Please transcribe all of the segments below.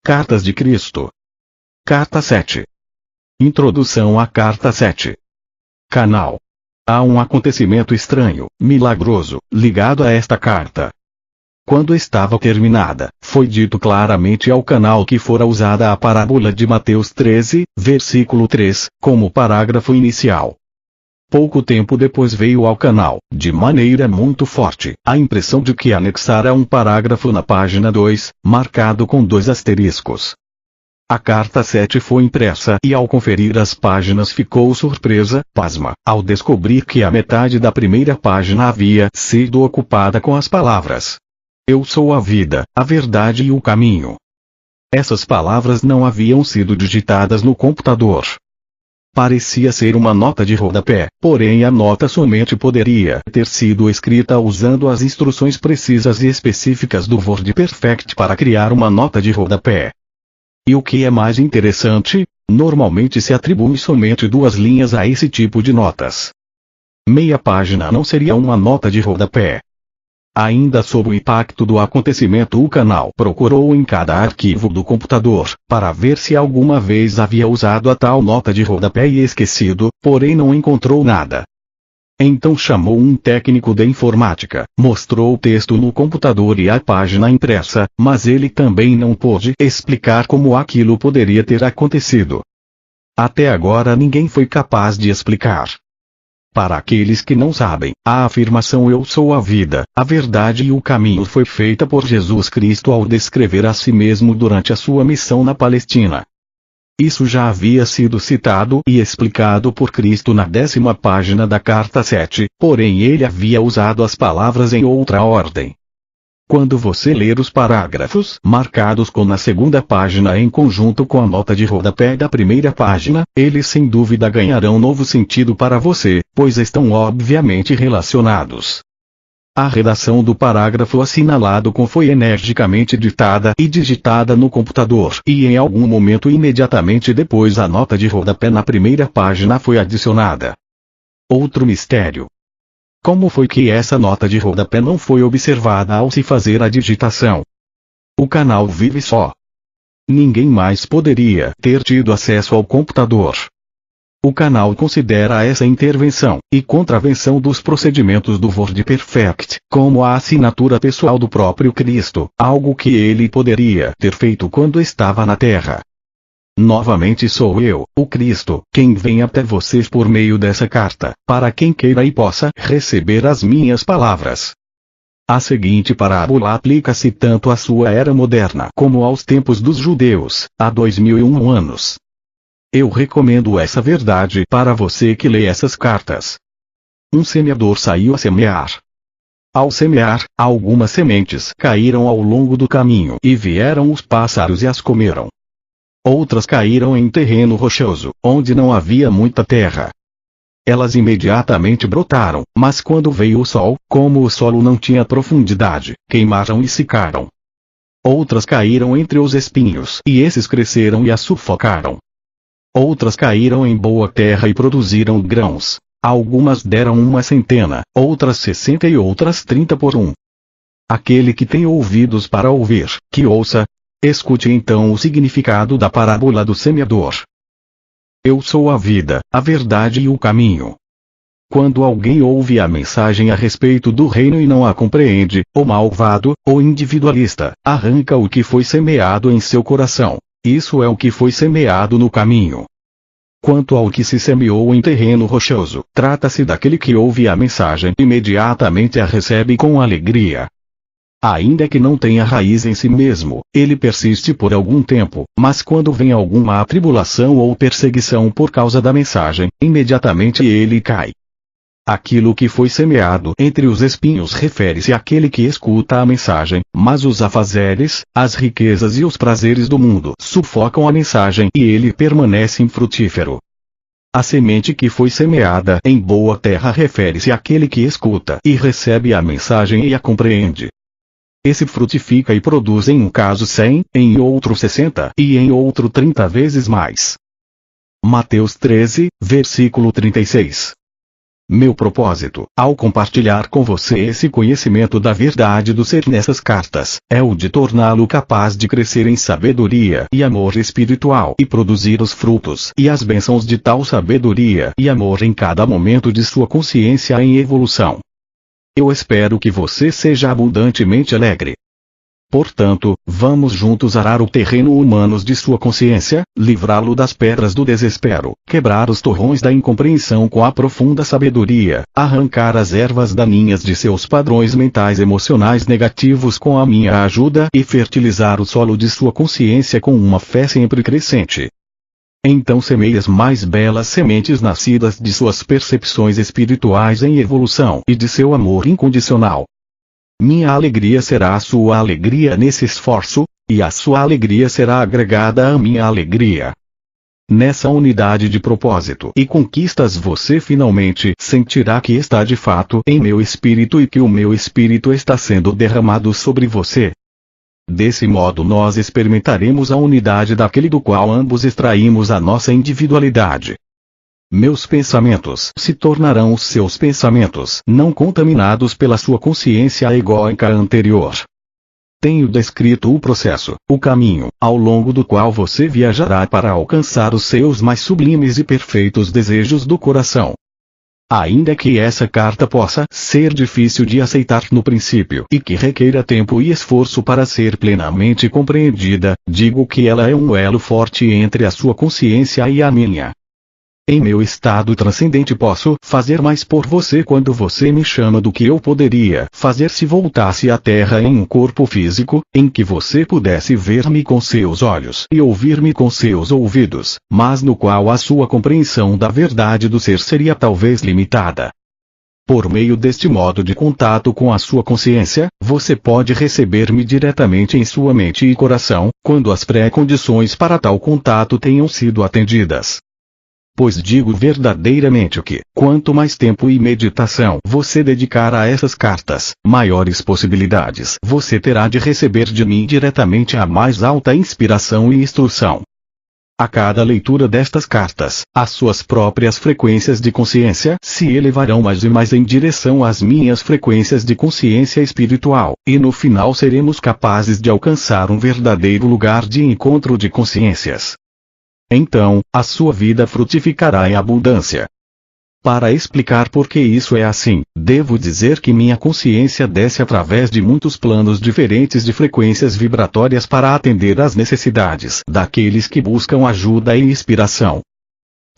Cartas de Cristo. Carta 7. Introdução à Carta 7. Canal. Há um acontecimento estranho, milagroso, ligado a esta carta. Quando estava terminada, foi dito claramente ao canal que fora usada a parábola de Mateus 13, versículo 3, como parágrafo inicial. Pouco tempo depois veio ao canal, de maneira muito forte, a impressão de que anexara um parágrafo na página 2, marcado com 2 asteriscos. A carta 7 foi impressa e ao conferir as páginas ficou surpresa, pasma, ao descobrir que a metade da primeira página havia sido ocupada com as palavras: "Eu sou a vida, a verdade e o caminho." Essas palavras não haviam sido digitadas no computador. Parecia ser uma nota de rodapé, porém a nota somente poderia ter sido escrita usando as instruções precisas e específicas do WordPerfect para criar uma nota de rodapé. E o que é mais interessante, normalmente se atribui somente 2 linhas a esse tipo de notas. Meia página não seria uma nota de rodapé. Ainda sob o impacto do acontecimento, o canal procurou em cada arquivo do computador, para ver se alguma vez havia usado a tal nota de rodapé e esquecido, porém não encontrou nada. Então chamou um técnico de informática, mostrou o texto no computador e a página impressa, mas ele também não pôde explicar como aquilo poderia ter acontecido. Até agora ninguém foi capaz de explicar. Para aqueles que não sabem, a afirmação "Eu sou a vida, a verdade e o caminho" foi feita por Jesus Cristo ao descrever a si mesmo durante a sua missão na Palestina. Isso já havia sido citado e explicado por Cristo na 10ª página da Carta 7, porém ele havia usado as palavras em outra ordem. Quando você ler os parágrafos marcados com na 2ª página em conjunto com a nota de rodapé da primeira página, eles sem dúvida ganharão novo sentido para você, pois estão obviamente relacionados. A redação do parágrafo assinalado com foi energicamente ditada e digitada no computador, e em algum momento imediatamente depois a nota de rodapé na primeira página foi adicionada. Outro mistério. Como foi que essa nota de rodapé não foi observada ao se fazer a digitação? O canal vive só. Ninguém mais poderia ter tido acesso ao computador. O canal considera essa intervenção e contravenção dos procedimentos do WordPerfect como a assinatura pessoal do próprio Cristo, algo que ele poderia ter feito quando estava na Terra. Novamente sou eu, o Cristo, quem vem até vocês por meio dessa carta, para quem queira e possa receber as minhas palavras. A seguinte parábola aplica-se tanto à sua era moderna como aos tempos dos judeus, há 2001 anos. Eu recomendo essa verdade para você que lê essas cartas. Um semeador saiu a semear. Ao semear, algumas sementes caíram ao longo do caminho e vieram os pássaros e as comeram. Outras caíram em terreno rochoso, onde não havia muita terra. Elas imediatamente brotaram, mas quando veio o sol, como o solo não tinha profundidade, queimaram e secaram. Outras caíram entre os espinhos, e esses cresceram e as sufocaram. Outras caíram em boa terra e produziram grãos. Algumas deram 100, outras 60 e outras 30 por 1. Aquele que tem ouvidos para ouvir, que ouça. Escute então o significado da parábola do semeador. Eu sou a vida, a verdade e o caminho. Quando alguém ouve a mensagem a respeito do reino e não a compreende, o malvado, o individualista, arranca o que foi semeado em seu coração. Isso é o que foi semeado no caminho. Quanto ao que se semeou em terreno rochoso, trata-se daquele que ouve a mensagem e imediatamente a recebe com alegria. Ainda que não tenha raiz em si mesmo, ele persiste por algum tempo, mas quando vem alguma atribulação ou perseguição por causa da mensagem, imediatamente ele cai. Aquilo que foi semeado entre os espinhos refere-se àquele que escuta a mensagem, mas os afazeres, as riquezas e os prazeres do mundo sufocam a mensagem e ele permanece infrutífero. A semente que foi semeada em boa terra refere-se àquele que escuta e recebe a mensagem e a compreende. Esse frutifica e produz em um caso 100, em outro 60 e em outro 30 vezes mais. Mateus 13, versículo 36. Meu propósito, ao compartilhar com você esse conhecimento da verdade do ser nessas cartas, é o de torná-lo capaz de crescer em sabedoria e amor espiritual e produzir os frutos e as bênçãos de tal sabedoria e amor em cada momento de sua consciência em evolução. Eu espero que você seja abundantemente alegre. Portanto, vamos juntos arar o terreno humano de sua consciência, livrá-lo das pedras do desespero, quebrar os torrões da incompreensão com a profunda sabedoria, arrancar as ervas daninhas de seus padrões mentais emocionais negativos com a minha ajuda e fertilizar o solo de sua consciência com uma fé sempre crescente. Então semeie as mais belas sementes nascidas de suas percepções espirituais em evolução e de seu amor incondicional. Minha alegria será a sua alegria nesse esforço, e a sua alegria será agregada à minha alegria. Nessa unidade de propósito e conquistas você finalmente sentirá que está de fato em meu espírito e que o meu espírito está sendo derramado sobre você. Desse modo nós experimentaremos a unidade daquele do qual ambos extraímos a nossa individualidade. Meus pensamentos se tornarão os seus pensamentos não contaminados pela sua consciência egóica anterior. Tenho descrito o processo, o caminho, ao longo do qual você viajará para alcançar os seus mais sublimes e perfeitos desejos do coração. Ainda que essa carta possa ser difícil de aceitar no princípio e que requeira tempo e esforço para ser plenamente compreendida, digo que ela é um elo forte entre a sua consciência e a minha. Em meu estado transcendente posso fazer mais por você quando você me chama do que eu poderia fazer se voltasse à Terra em um corpo físico, em que você pudesse ver-me com seus olhos e ouvir-me com seus ouvidos, mas no qual a sua compreensão da verdade do ser seria talvez limitada. Por meio deste modo de contato com a sua consciência, você pode receber-me diretamente em sua mente e coração, quando as pré-condições para tal contato tenham sido atendidas. Pois digo verdadeiramente que, quanto mais tempo e meditação você dedicar a essas cartas, maiores possibilidades você terá de receber de mim diretamente a mais alta inspiração e instrução. A cada leitura destas cartas, as suas próprias frequências de consciência se elevarão mais e mais em direção às minhas frequências de consciência espiritual, e no final seremos capazes de alcançar um verdadeiro lugar de encontro de consciências. Então, a sua vida frutificará em abundância. Para explicar por que isso é assim, devo dizer que minha consciência desce através de muitos planos diferentes de frequências vibratórias para atender às necessidades daqueles que buscam ajuda e inspiração.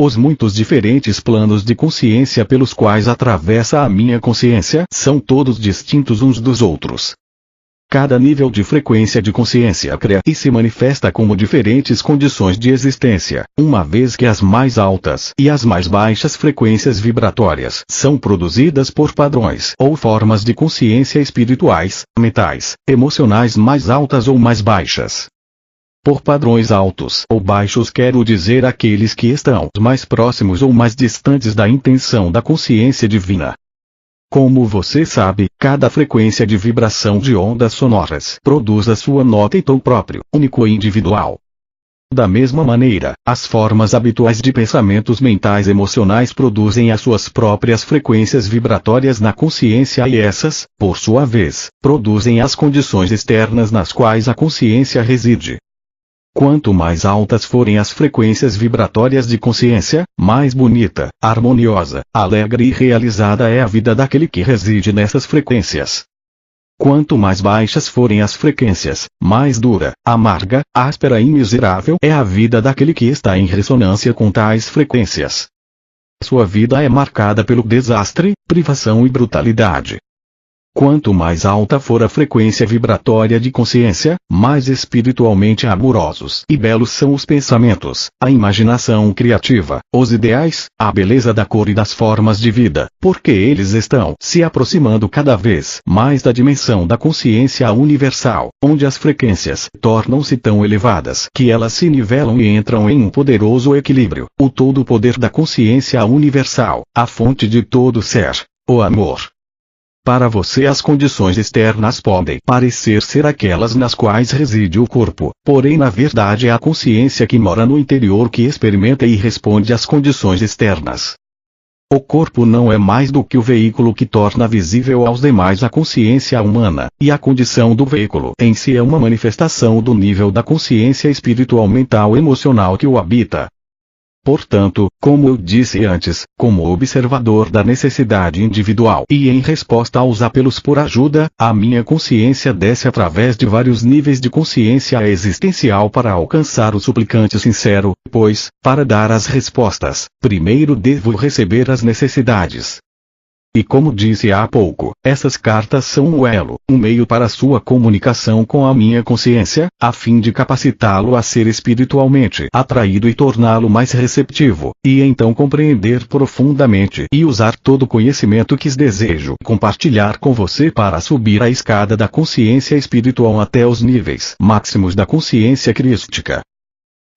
Os muitos diferentes planos de consciência pelos quais atravessa a minha consciência são todos distintos uns dos outros. Cada nível de frequência de consciência cria e se manifesta como diferentes condições de existência, uma vez que as mais altas e as mais baixas frequências vibratórias são produzidas por padrões ou formas de consciência espirituais, mentais, emocionais mais altas ou mais baixas. Por padrões altos ou baixos quero dizer aqueles que estão mais próximos ou mais distantes da intenção da consciência divina. Como você sabe, cada frequência de vibração de ondas sonoras produz a sua nota em tom próprio, único e individual. Da mesma maneira, as formas habituais de pensamentos mentais emocionais produzem as suas próprias frequências vibratórias na consciência e essas, por sua vez, produzem as condições externas nas quais a consciência reside. Quanto mais altas forem as frequências vibratórias de consciência, mais bonita, harmoniosa, alegre e realizada é a vida daquele que reside nessas frequências. Quanto mais baixas forem as frequências, mais dura, amarga, áspera e miserável é a vida daquele que está em ressonância com tais frequências. Sua vida é marcada pelo desastre, privação e brutalidade. Quanto mais alta for a frequência vibratória de consciência, mais espiritualmente amorosos e belos são os pensamentos, a imaginação criativa, os ideais, a beleza da cor e das formas de vida, porque eles estão se aproximando cada vez mais da dimensão da consciência universal, onde as frequências tornam-se tão elevadas que elas se nivelam e entram em um poderoso equilíbrio, o todo poder da consciência universal, a fonte de todo ser, o amor. Para você as condições externas podem parecer ser aquelas nas quais reside o corpo, porém na verdade é a consciência que mora no interior que experimenta e responde às condições externas. O corpo não é mais do que o veículo que torna visível aos demais a consciência humana, e a condição do veículo em si é uma manifestação do nível da consciência espiritual mental emocional que o habita. Portanto, como eu disse antes, como observador da necessidade individual e em resposta aos apelos por ajuda, a minha consciência desce através de vários níveis de consciência existencial para alcançar o suplicante sincero, pois, para dar as respostas, primeiro devo receber as necessidades. E como disse há pouco, essas cartas são um elo, um meio para sua comunicação com a minha consciência, a fim de capacitá-lo a ser espiritualmente atraído e torná-lo mais receptivo, e então compreender profundamente e usar todo o conhecimento que desejo compartilhar com você para subir a escada da consciência espiritual até os níveis máximos da consciência crística.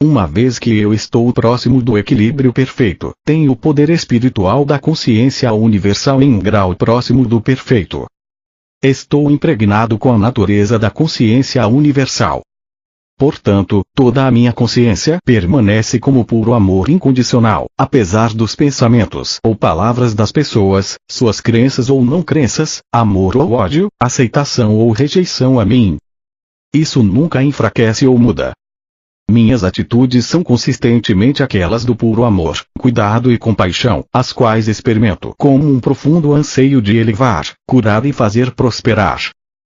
Uma vez que eu estou próximo do equilíbrio perfeito, tenho o poder espiritual da consciência universal em um grau próximo do perfeito. Estou impregnado com a natureza da consciência universal. Portanto, toda a minha consciência permanece como puro amor incondicional, apesar dos pensamentos ou palavras das pessoas, suas crenças ou não crenças, amor ou ódio, aceitação ou rejeição a mim. Isso nunca enfraquece ou muda. Minhas atitudes são consistentemente aquelas do puro amor, cuidado e compaixão, as quais experimento como um profundo anseio de elevar, curar e fazer prosperar.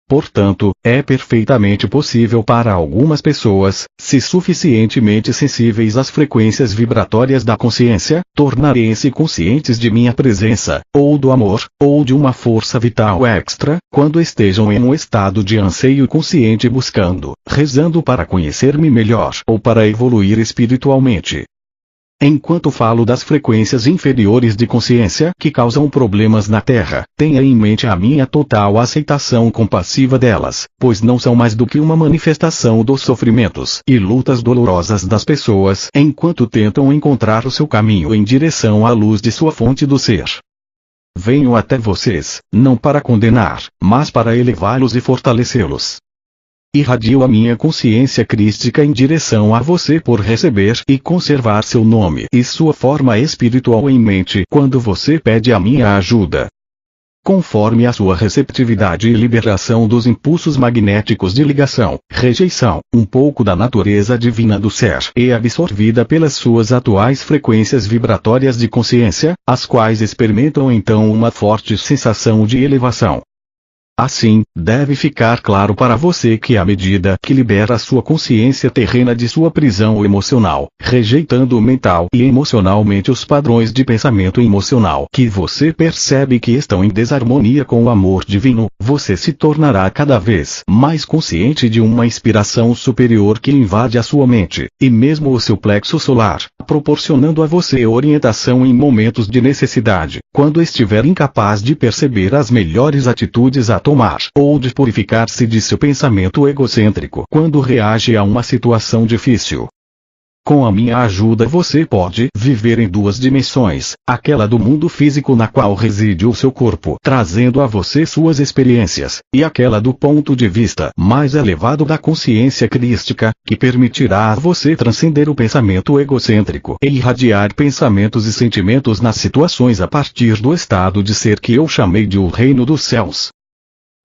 Portanto, é perfeitamente possível para algumas pessoas, se suficientemente sensíveis às frequências vibratórias da consciência, tornarem-se conscientes de minha presença, ou do amor, ou de uma força vital extra, quando estejam em um estado de anseio consciente buscando, rezando para conhecer-me melhor ou para evoluir espiritualmente. Enquanto falo das frequências inferiores de consciência que causam problemas na Terra, tenha em mente a minha total aceitação compassiva delas, pois não são mais do que uma manifestação dos sofrimentos e lutas dolorosas das pessoas enquanto tentam encontrar o seu caminho em direção à luz de sua fonte do ser. Venho até vocês, não para condenar, mas para elevá-los e fortalecê-los. Irradio a minha consciência crística em direção a você por receber e conservar seu nome e sua forma espiritual em mente quando você pede a minha ajuda. Conforme a sua receptividade e liberação dos impulsos magnéticos de ligação, rejeição, um pouco da natureza divina do ser é absorvida pelas suas atuais frequências vibratórias de consciência, as quais experimentam então uma forte sensação de elevação. Assim, deve ficar claro para você que à medida que libera sua consciência terrena de sua prisão emocional, rejeitando mental e emocionalmente os padrões de pensamento emocional que você percebe que estão em desarmonia com o amor divino, você se tornará cada vez mais consciente de uma inspiração superior que invade a sua mente, e mesmo o seu plexo solar, proporcionando a você orientação em momentos de necessidade, quando estiver incapaz de perceber as melhores atitudes a tomar, ou de purificar-se de seu pensamento egocêntrico quando reage a uma situação difícil. Com a minha ajuda você pode viver em duas dimensões, aquela do mundo físico na qual reside o seu corpo, trazendo a você suas experiências, e aquela do ponto de vista mais elevado da consciência crística, que permitirá a você transcender o pensamento egocêntrico e irradiar pensamentos e sentimentos nas situações a partir do estado de ser que eu chamei de o reino dos céus.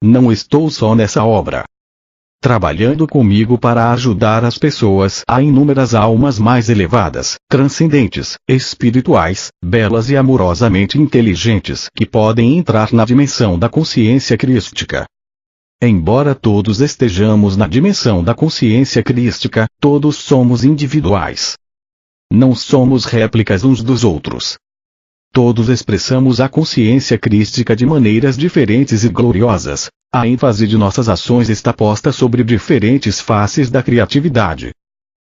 Não estou só nessa obra. Trabalhando comigo para ajudar as pessoas a inúmeras almas mais elevadas, transcendentes, espirituais, belas e amorosamente inteligentes que podem entrar na dimensão da consciência crística. Embora todos estejamos na dimensão da consciência crística, todos somos individuais. Não somos réplicas uns dos outros. Todos expressamos a consciência crística de maneiras diferentes e gloriosas. A ênfase de nossas ações está posta sobre diferentes faces da criatividade.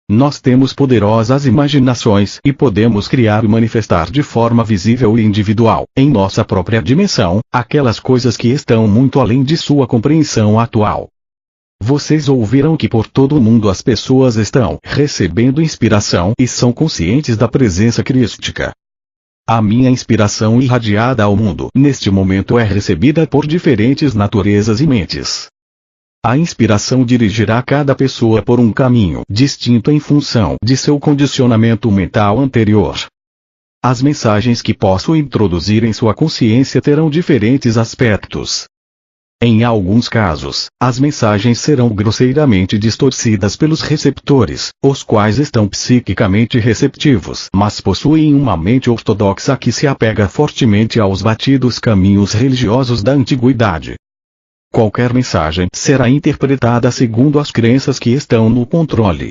Nós temos poderosas imaginações e podemos criar e manifestar de forma visível e individual, em nossa própria dimensão, aquelas coisas que estão muito além de sua compreensão atual. Vocês ouviram que por todo o mundo as pessoas estão recebendo inspiração e são conscientes da presença crística. A minha inspiração irradiada ao mundo neste momento é recebida por diferentes naturezas e mentes. A inspiração dirigirá cada pessoa por um caminho distinto em função de seu condicionamento mental anterior. As mensagens que posso introduzir em sua consciência terão diferentes aspectos. Em alguns casos, as mensagens serão grosseiramente distorcidas pelos receptores, os quais estão psiquicamente receptivos, mas possuem uma mente ortodoxa que se apega fortemente aos batidos caminhos religiosos da antiguidade. Qualquer mensagem será interpretada segundo as crenças que estão no controle.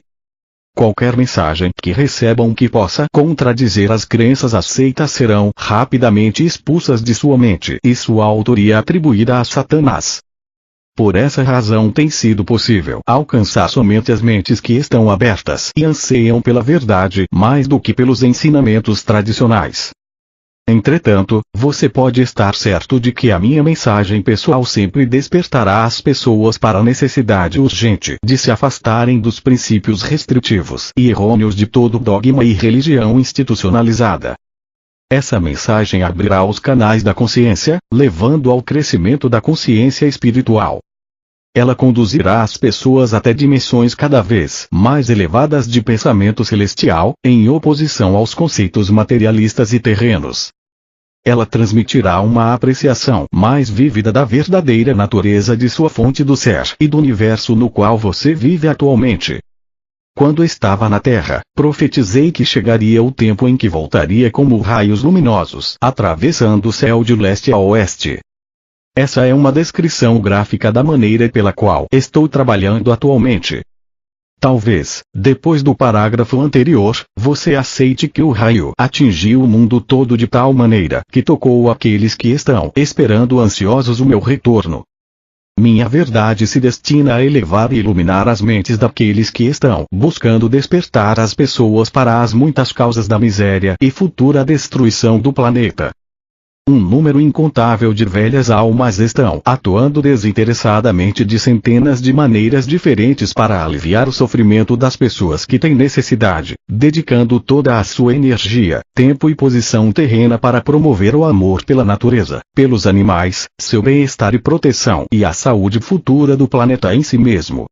Qualquer mensagem que recebam que possa contradizer as crenças aceitas serão rapidamente expulsas de sua mente e sua autoria atribuída a Satanás. Por essa razão tem sido possível alcançar somente as mentes que estão abertas e anseiam pela verdade mais do que pelos ensinamentos tradicionais. Entretanto, você pode estar certo de que a minha mensagem pessoal sempre despertará as pessoas para a necessidade urgente de se afastarem dos princípios restritivos e errôneos de todo dogma e religião institucionalizada. Essa mensagem abrirá os canais da consciência, levando ao crescimento da consciência espiritual. Ela conduzirá as pessoas até dimensões cada vez mais elevadas de pensamento celestial, em oposição aos conceitos materialistas e terrenos. Ela transmitirá uma apreciação mais vívida da verdadeira natureza de sua fonte do ser e do universo no qual você vive atualmente. Quando estava na Terra, profetizei que chegaria o tempo em que voltaria como raios luminosos, atravessando o céu de leste a oeste. Essa é uma descrição gráfica da maneira pela qual estou trabalhando atualmente. Talvez, depois do parágrafo anterior, você aceite que o raio atingiu o mundo todo de tal maneira que tocou aqueles que estão esperando ansiosos o meu retorno. Minha verdade se destina a elevar e iluminar as mentes daqueles que estão buscando despertar as pessoas para as muitas causas da miséria e futura destruição do planeta. Um número incontável de velhas almas estão atuando desinteressadamente de centenas de maneiras diferentes para aliviar o sofrimento das pessoas que têm necessidade, dedicando toda a sua energia, tempo e posição terrena para promover o amor pela natureza, pelos animais, seu bem-estar e proteção e a saúde futura do planeta em si mesmo.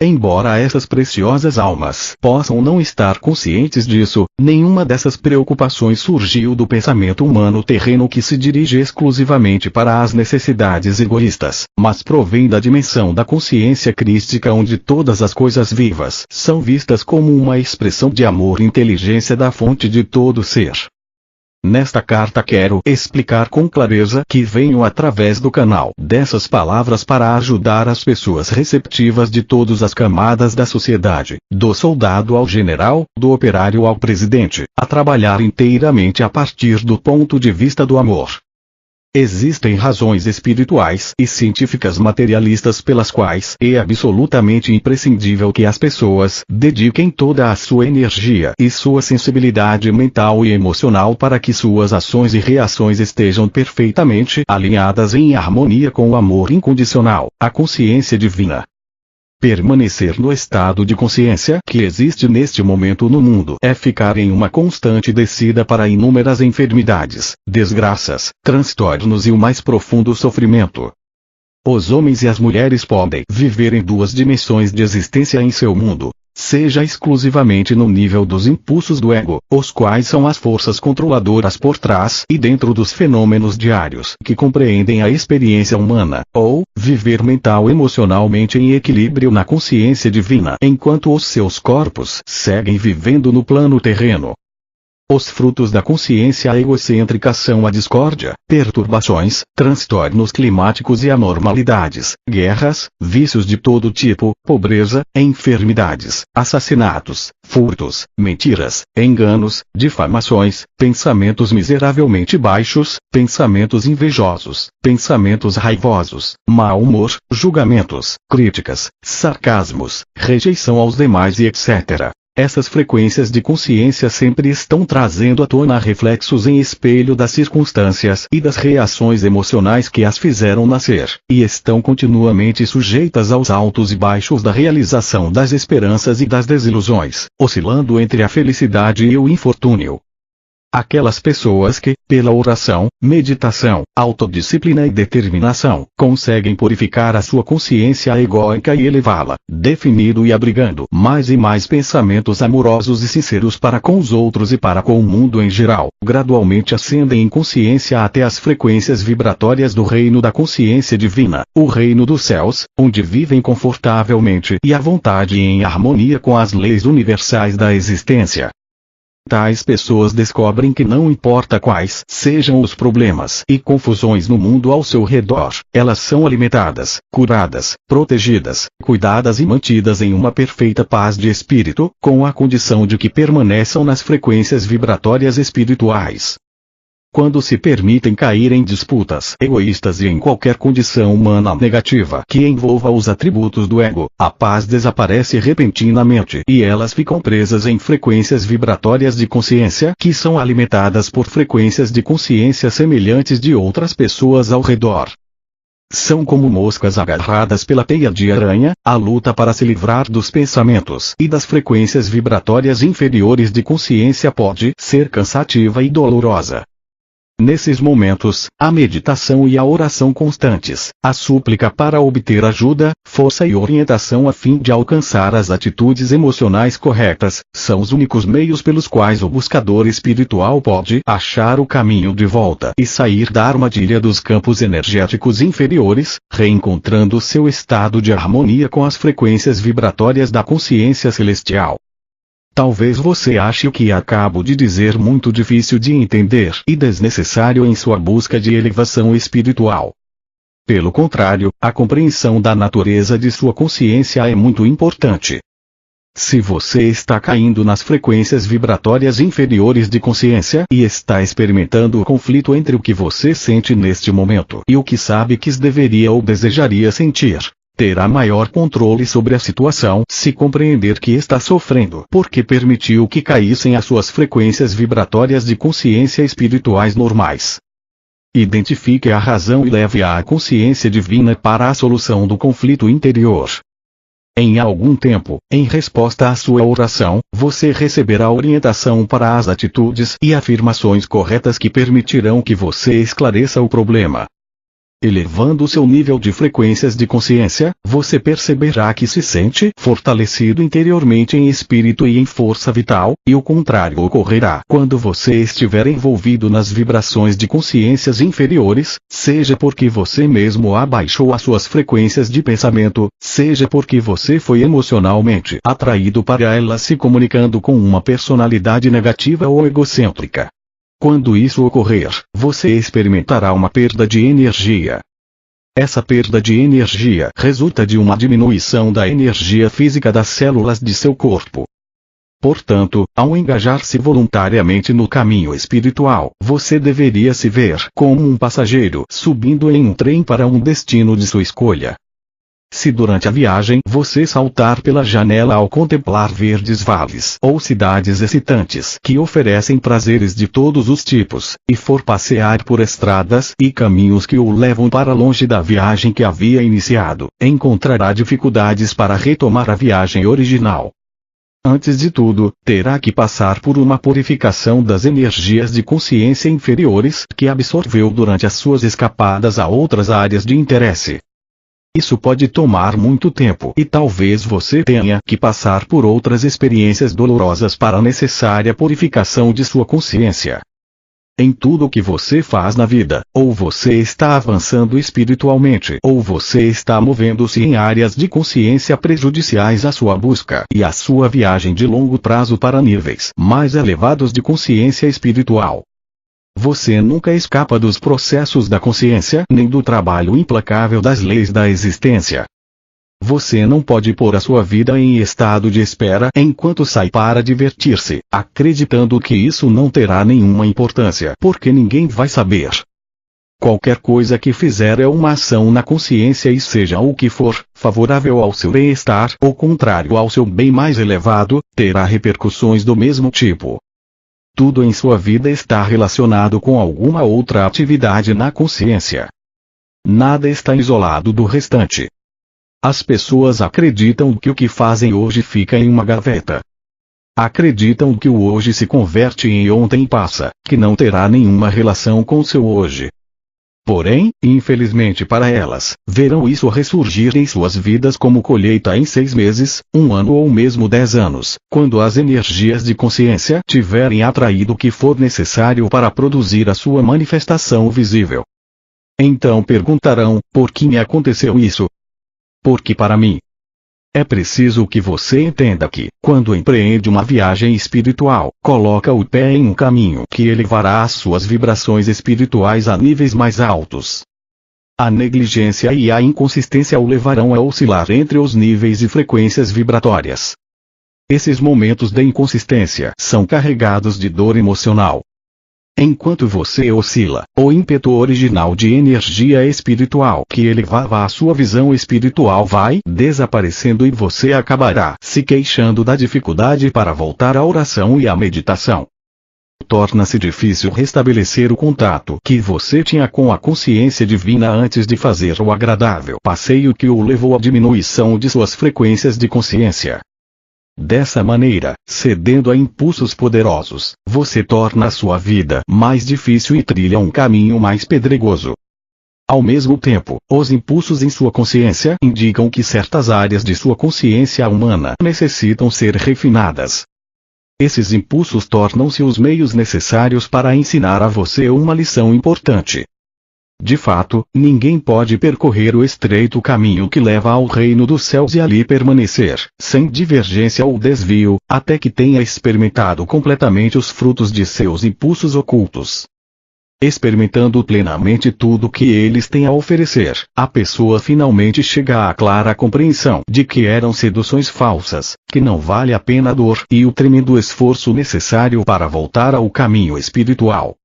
Embora essas preciosas almas possam não estar conscientes disso, nenhuma dessas preocupações surgiu do pensamento humano terreno que se dirige exclusivamente para as necessidades egoístas, mas provém da dimensão da consciência crística onde todas as coisas vivas são vistas como uma expressão de amor e inteligência da fonte de todo ser. Nesta carta quero explicar com clareza que venho através do canal dessas palavras para ajudar as pessoas receptivas de todas as camadas da sociedade, do soldado ao general, do operário ao presidente, a trabalhar inteiramente a partir do ponto de vista do amor. Existem razões espirituais e científicas materialistas pelas quais é absolutamente imprescindível que as pessoas dediquem toda a sua energia e sua sensibilidade mental e emocional para que suas ações e reações estejam perfeitamente alinhadas em harmonia com o amor incondicional, a consciência divina. Permanecer no estado de consciência que existe neste momento no mundo é ficar em uma constante descida para inúmeras enfermidades, desgraças, transtornos e o mais profundo sofrimento. Os homens e as mulheres podem viver em duas dimensões de existência em seu mundo, seja exclusivamente no nível dos impulsos do ego, os quais são as forças controladoras por trás e dentro dos fenômenos diários que compreendem a experiência humana, ou viver mental e emocionalmente em equilíbrio na consciência divina enquanto os seus corpos seguem vivendo no plano terreno. Os frutos da consciência egocêntrica são a discórdia, perturbações, transtornos climáticos e anormalidades, guerras, vícios de todo tipo, pobreza, enfermidades, assassinatos, furtos, mentiras, enganos, difamações, pensamentos miseravelmente baixos, pensamentos invejosos, pensamentos raivosos, mau humor, julgamentos, críticas, sarcasmos, rejeição aos demais e etc. Essas frequências de consciência sempre estão trazendo à tona reflexos em espelho das circunstâncias e das reações emocionais que as fizeram nascer, e estão continuamente sujeitas aos altos e baixos da realização das esperanças e das desilusões, oscilando entre a felicidade e o infortúnio. Aquelas pessoas que, pela oração, meditação, autodisciplina e determinação, conseguem purificar a sua consciência egóica e elevá-la, definindo e abrigando mais e mais pensamentos amorosos e sinceros para com os outros e para com o mundo em geral, gradualmente ascendem em consciência até as frequências vibratórias do reino da consciência divina, o reino dos céus, onde vivem confortavelmente e à vontade em harmonia com as leis universais da existência. Tais pessoas descobrem que não importa quais sejam os problemas e confusões no mundo ao seu redor, elas são alimentadas, curadas, protegidas, cuidadas e mantidas em uma perfeita paz de espírito, com a condição de que permaneçam nas frequências vibratórias espirituais. Quando se permitem cair em disputas egoístas e em qualquer condição humana negativa que envolva os atributos do ego, a paz desaparece repentinamente e elas ficam presas em frequências vibratórias de consciência que são alimentadas por frequências de consciência semelhantes de outras pessoas ao redor. São como moscas agarradas pela teia de aranha, a luta para se livrar dos pensamentos e das frequências vibratórias inferiores de consciência pode ser cansativa e dolorosa. Nesses momentos, a meditação e a oração constantes, a súplica para obter ajuda, força e orientação a fim de alcançar as atitudes emocionais corretas, são os únicos meios pelos quais o buscador espiritual pode achar o caminho de volta e sair da armadilha dos campos energéticos inferiores, reencontrando seu estado de harmonia com as frequências vibratórias da consciência celestial. Talvez você ache o que acabo de dizer muito difícil de entender e desnecessário em sua busca de elevação espiritual. Pelo contrário, a compreensão da natureza de sua consciência é muito importante. Se você está caindo nas frequências vibratórias inferiores de consciência e está experimentando o conflito entre o que você sente neste momento e o que sabe que deveria ou desejaria sentir, terá maior controle sobre a situação se compreender que está sofrendo porque permitiu que caíssem as suas frequências vibratórias de consciência espirituais normais. Identifique a razão e leve-a à consciência divina para a solução do conflito interior. Em algum tempo, em resposta à sua oração, você receberá orientação para as atitudes e afirmações corretas que permitirão que você esclareça o problema. Elevando seu nível de frequências de consciência, você perceberá que se sente fortalecido interiormente em espírito e em força vital, e o contrário ocorrerá quando você estiver envolvido nas vibrações de consciências inferiores, seja porque você mesmo abaixou as suas frequências de pensamento, seja porque você foi emocionalmente atraído para elas se comunicando com uma personalidade negativa ou egocêntrica. Quando isso ocorrer, você experimentará uma perda de energia. Essa perda de energia resulta de uma diminuição da energia física das células de seu corpo. Portanto, ao engajar-se voluntariamente no caminho espiritual, você deveria se ver como um passageiro subindo em um trem para um destino de sua escolha. Se durante a viagem você saltar pela janela ao contemplar verdes vales ou cidades excitantes que oferecem prazeres de todos os tipos, e for passear por estradas e caminhos que o levam para longe da viagem que havia iniciado, encontrará dificuldades para retomar a viagem original. Antes de tudo, terá que passar por uma purificação das energias de consciência inferiores que absorveu durante as suas escapadas a outras áreas de interesse. Isso pode tomar muito tempo e talvez você tenha que passar por outras experiências dolorosas para a necessária purificação de sua consciência. Em tudo o que você faz na vida, ou você está avançando espiritualmente, ou você está movendo-se em áreas de consciência prejudiciais à sua busca e à sua viagem de longo prazo para níveis mais elevados de consciência espiritual. Você nunca escapa dos processos da consciência nem do trabalho implacável das leis da existência. Você não pode pôr a sua vida em estado de espera enquanto sai para divertir-se, acreditando que isso não terá nenhuma importância porque ninguém vai saber. Qualquer coisa que fizer é uma ação na consciência e seja o que for, favorável ao seu bem-estar ou contrário ao seu bem mais elevado, terá repercussões do mesmo tipo. Tudo em sua vida está relacionado com alguma outra atividade na consciência. Nada está isolado do restante. As pessoas acreditam que o que fazem hoje fica em uma gaveta. Acreditam que o hoje se converte em ontem passa, que não terá nenhuma relação com seu hoje. Porém, infelizmente para elas, verão isso ressurgir em suas vidas como colheita em 6 meses, 1 ano ou mesmo 10 anos, quando as energias de consciência tiverem atraído o que for necessário para produzir a sua manifestação visível. Então perguntarão, por que me aconteceu isso? Porque para mim. É preciso que você entenda que, quando empreende uma viagem espiritual, coloca o pé em um caminho que elevará as suas vibrações espirituais a níveis mais altos. A negligência e a inconsistência o levarão a oscilar entre os níveis e frequências vibratórias. Esses momentos de inconsistência são carregados de dor emocional. Enquanto você oscila, o ímpeto original de energia espiritual que elevava a sua visão espiritual vai desaparecendo e você acabará se queixando da dificuldade para voltar à oração e à meditação. Torna-se difícil restabelecer o contato que você tinha com a consciência divina antes de fazer o agradável passeio que o levou à diminuição de suas frequências de consciência. Dessa maneira, cedendo a impulsos poderosos, você torna a sua vida mais difícil e trilha um caminho mais pedregoso. Ao mesmo tempo, os impulsos em sua consciência indicam que certas áreas de sua consciência humana necessitam ser refinadas. Esses impulsos tornam-se os meios necessários para ensinar a você uma lição importante. De fato, ninguém pode percorrer o estreito caminho que leva ao reino dos céus e ali permanecer, sem divergência ou desvio, até que tenha experimentado completamente os frutos de seus impulsos ocultos. Experimentando plenamente tudo que eles têm a oferecer, a pessoa finalmente chega à clara compreensão de que eram seduções falsas, que não vale a pena a dor e o tremendo esforço necessário para voltar ao caminho espiritual.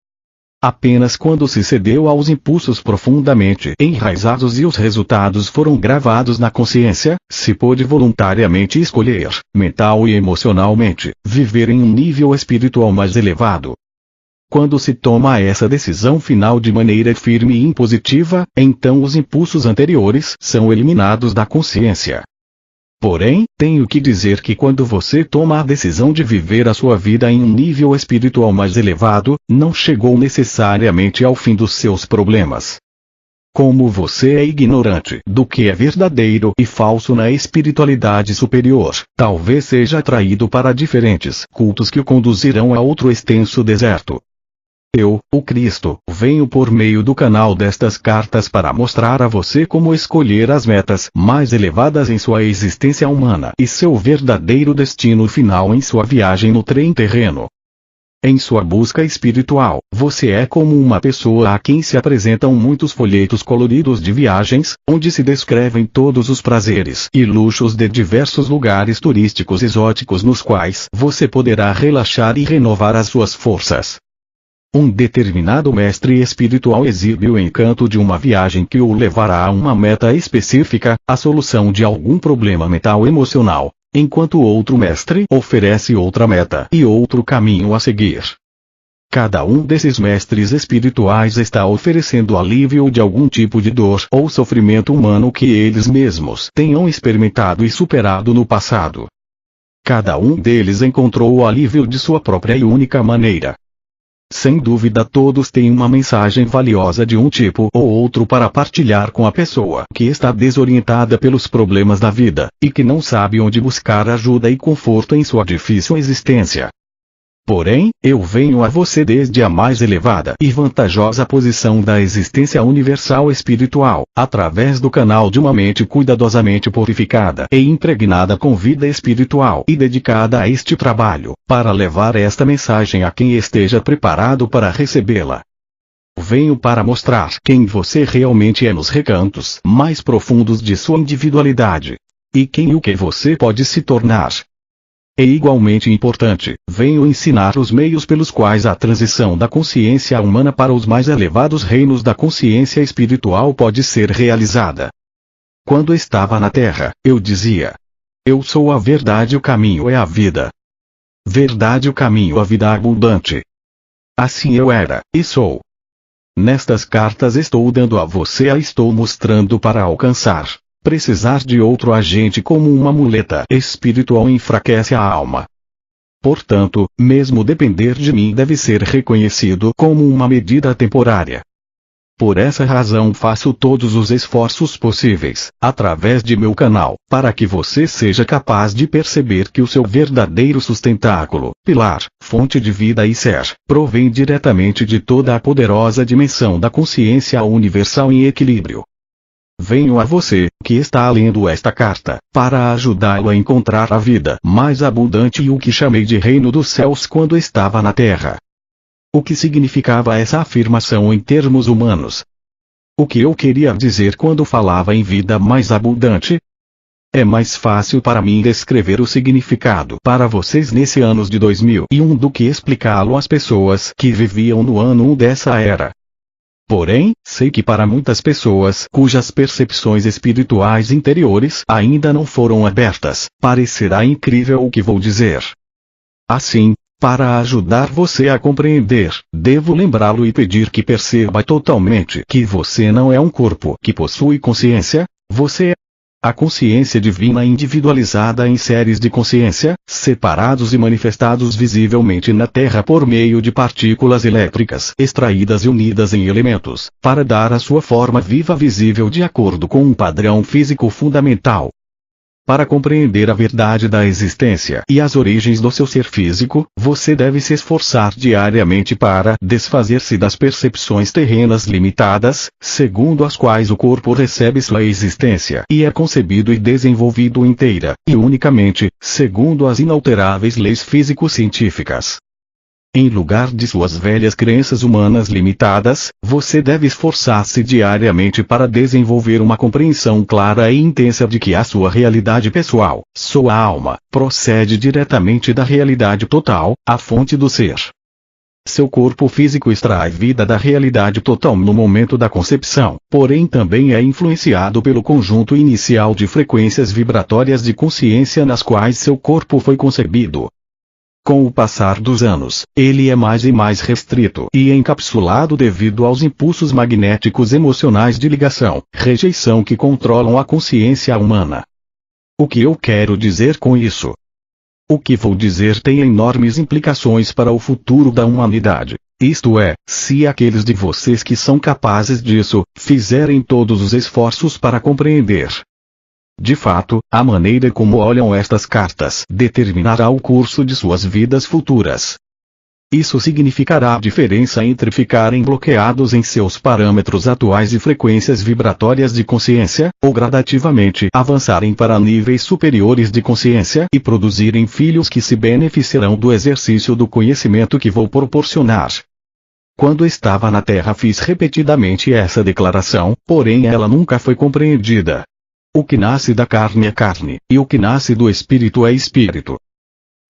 Apenas quando se cedeu aos impulsos profundamente enraizados e os resultados foram gravados na consciência, se pôde voluntariamente escolher, mental e emocionalmente, viver em um nível espiritual mais elevado. Quando se toma essa decisão final de maneira firme e impositiva, então os impulsos anteriores são eliminados da consciência. Porém, tenho que dizer que quando você toma a decisão de viver a sua vida em um nível espiritual mais elevado, não chegou necessariamente ao fim dos seus problemas. Como você é ignorante do que é verdadeiro e falso na espiritualidade superior, talvez seja atraído para diferentes cultos que o conduzirão a outro extenso deserto. Eu, o Cristo, venho por meio do canal destas cartas para mostrar a você como escolher as metas mais elevadas em sua existência humana e seu verdadeiro destino final em sua viagem no trem terreno. Em sua busca espiritual, você é como uma pessoa a quem se apresentam muitos folhetos coloridos de viagens, onde se descrevem todos os prazeres e luxos de diversos lugares turísticos exóticos nos quais você poderá relaxar e renovar as suas forças. Um determinado mestre espiritual exibe o encanto de uma viagem que o levará a uma meta específica, a solução de algum problema mental emocional, enquanto outro mestre oferece outra meta e outro caminho a seguir. Cada um desses mestres espirituais está oferecendo alívio de algum tipo de dor ou sofrimento humano que eles mesmos tenham experimentado e superado no passado. Cada um deles encontrou o alívio de sua própria e única maneira. Sem dúvida todos têm uma mensagem valiosa de um tipo ou outro para partilhar com a pessoa que está desorientada pelos problemas da vida, e que não sabe onde buscar ajuda e conforto em sua difícil existência. Porém, eu venho a você desde a mais elevada e vantajosa posição da existência universal espiritual, através do canal de uma mente cuidadosamente purificada e impregnada com vida espiritual e dedicada a este trabalho, para levar esta mensagem a quem esteja preparado para recebê-la. Venho para mostrar quem você realmente é nos recantos mais profundos de sua individualidade. E quem e o que você pode se tornar. É igualmente importante, venho ensinar os meios pelos quais a transição da consciência humana para os mais elevados reinos da consciência espiritual pode ser realizada. Quando estava na Terra, eu dizia: eu sou a verdade, o caminho é a vida. Verdade, o caminho, a vida abundante. Assim eu era, e sou. Nestas cartas estou dando a você estou mostrando para alcançar. Precisar de outro agente como uma muleta espiritual enfraquece a alma. Portanto, mesmo depender de mim deve ser reconhecido como uma medida temporária. Por essa razão faço todos os esforços possíveis, através de meu canal, para que você seja capaz de perceber que o seu verdadeiro sustentáculo, pilar, fonte de vida e ser, provém diretamente de toda a poderosa dimensão da consciência universal em equilíbrio. Venho a você, que está lendo esta carta, para ajudá-lo a encontrar a vida mais abundante e o que chamei de reino dos céus quando estava na terra. O que significava essa afirmação em termos humanos? O que eu queria dizer quando falava em vida mais abundante? É mais fácil para mim descrever o significado para vocês nesse ano de 2001 do que explicá-lo às pessoas que viviam no ano 1 dessa era. Porém, sei que para muitas pessoas cujas percepções espirituais interiores ainda não foram abertas, parecerá incrível o que vou dizer. Assim, para ajudar você a compreender, devo lembrá-lo e pedir que perceba totalmente que você não é um corpo que possui consciência, você é a consciência divina individualizada em séries de consciência, separados e manifestados visivelmente na Terra por meio de partículas elétricas extraídas e unidas em elementos, para dar a sua forma viva visível de acordo com um padrão físico fundamental. Para compreender a verdade da existência e as origens do seu ser físico, você deve se esforçar diariamente para desfazer-se das percepções terrenas limitadas, segundo as quais o corpo recebe sua existência e é concebido e desenvolvido inteira, e unicamente, segundo as inalteráveis leis físico-científicas. Em lugar de suas velhas crenças humanas limitadas, você deve esforçar-se diariamente para desenvolver uma compreensão clara e intensa de que a sua realidade pessoal, sua alma, procede diretamente da realidade total, a fonte do ser. Seu corpo físico extrai vida da realidade total no momento da concepção, porém também é influenciado pelo conjunto inicial de frequências vibratórias de consciência nas quais seu corpo foi concebido. Com o passar dos anos, ele é mais e mais restrito e encapsulado devido aos impulsos magnéticos emocionais de ligação, rejeição que controlam a consciência humana. O que eu quero dizer com isso? O que vou dizer tem enormes implicações para o futuro da humanidade. Isto é, se aqueles de vocês que são capazes disso, fizerem todos os esforços para compreender. De fato, a maneira como olham estas cartas determinará o curso de suas vidas futuras. Isso significará a diferença entre ficarem bloqueados em seus parâmetros atuais de frequências vibratórias de consciência, ou gradativamente avançarem para níveis superiores de consciência e produzirem filhos que se beneficiarão do exercício do conhecimento que vou proporcionar. Quando estava na Terra fiz repetidamente essa declaração, porém ela nunca foi compreendida. O que nasce da carne é carne, e o que nasce do espírito é espírito.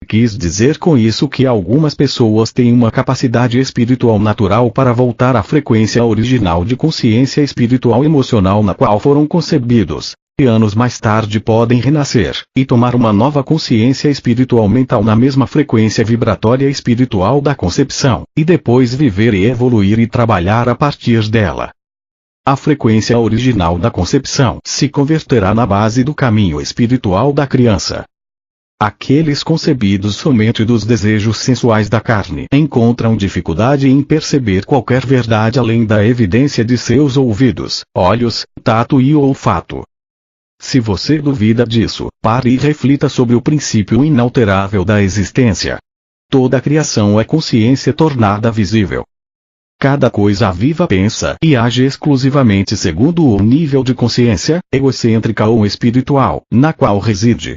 Quis dizer com isso que algumas pessoas têm uma capacidade espiritual natural para voltar à frequência original de consciência espiritual emocional na qual foram concebidos, e anos mais tarde podem renascer, e tomar uma nova consciência espiritual mental na mesma frequência vibratória espiritual da concepção, e depois viver e evoluir e trabalhar a partir dela. A frequência original da concepção se converterá na base do caminho espiritual da criança. Aqueles concebidos somente dos desejos sensuais da carne encontram dificuldade em perceber qualquer verdade além da evidência de seus ouvidos, olhos, tato e olfato. Se você duvida disso, pare e reflita sobre o princípio inalterável da existência. Toda a criação é consciência tornada visível. Cada coisa viva pensa e age exclusivamente segundo o nível de consciência, egocêntrica ou espiritual, na qual reside.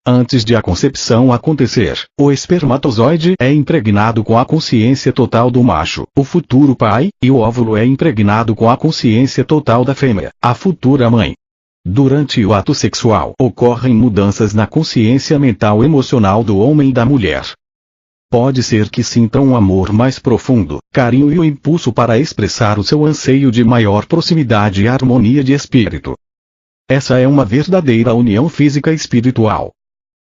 Antes de a concepção acontecer, o espermatozoide é impregnado com a consciência total do macho, o futuro pai, e o óvulo é impregnado com a consciência total da fêmea, a futura mãe. Durante o ato sexual ocorrem mudanças na consciência mental emocional do homem e da mulher. Pode ser que sintam um amor mais profundo, carinho e o impulso para expressar o seu anseio de maior proximidade e harmonia de espírito. Essa é uma verdadeira união física e espiritual.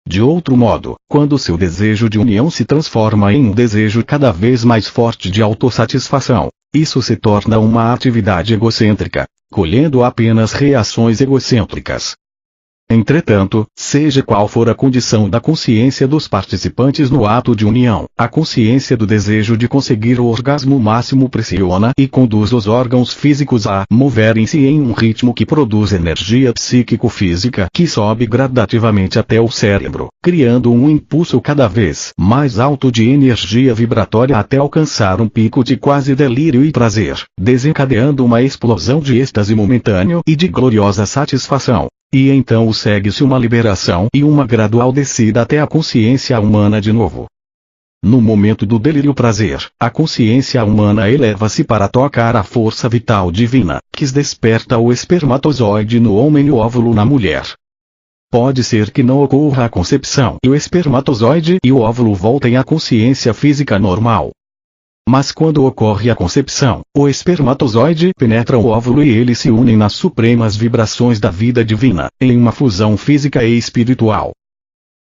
De outro modo, quando seu desejo de união se transforma em um desejo cada vez mais forte de autossatisfação, isso se torna uma atividade egocêntrica, colhendo apenas reações egocêntricas. Entretanto, seja qual for a condição da consciência dos participantes no ato de união, a consciência do desejo de conseguir o orgasmo máximo pressiona e conduz os órgãos físicos a moverem-se em um ritmo que produz energia psíquico-física que sobe gradativamente até o cérebro, criando um impulso cada vez mais alto de energia vibratória até alcançar um pico de quase delírio e prazer, desencadeando uma explosão de êxtase momentâneo e de gloriosa satisfação. E então segue-se uma liberação e uma gradual descida até a consciência humana de novo. No momento do delírio prazer, a consciência humana eleva-se para tocar a força vital divina, que desperta o espermatozoide no homem e o óvulo na mulher. Pode ser que não ocorra a concepção e o espermatozoide e o óvulo voltem à consciência física normal. Mas quando ocorre a concepção, o espermatozoide penetra o óvulo e eles se unem nas supremas vibrações da vida divina, em uma fusão física e espiritual.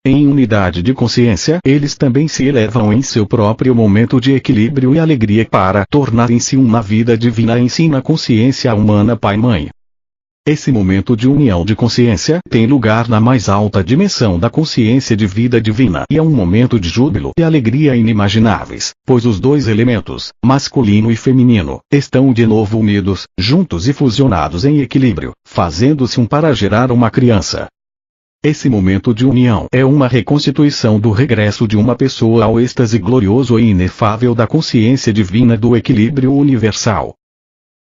Em unidade de consciência, eles também se elevam em seu próprio momento de equilíbrio e alegria para tornarem-se um na vida divina em si na consciência humana Pai-Mãe. Esse momento de união de consciência tem lugar na mais alta dimensão da consciência de vida divina e é um momento de júbilo e alegria inimagináveis, pois os dois elementos, masculino e feminino, estão de novo unidos, juntos e fusionados em equilíbrio, fazendo-se um para gerar uma criança. Esse momento de união é uma reconstituição do regresso de uma pessoa ao êxtase glorioso e inefável da consciência divina do equilíbrio universal.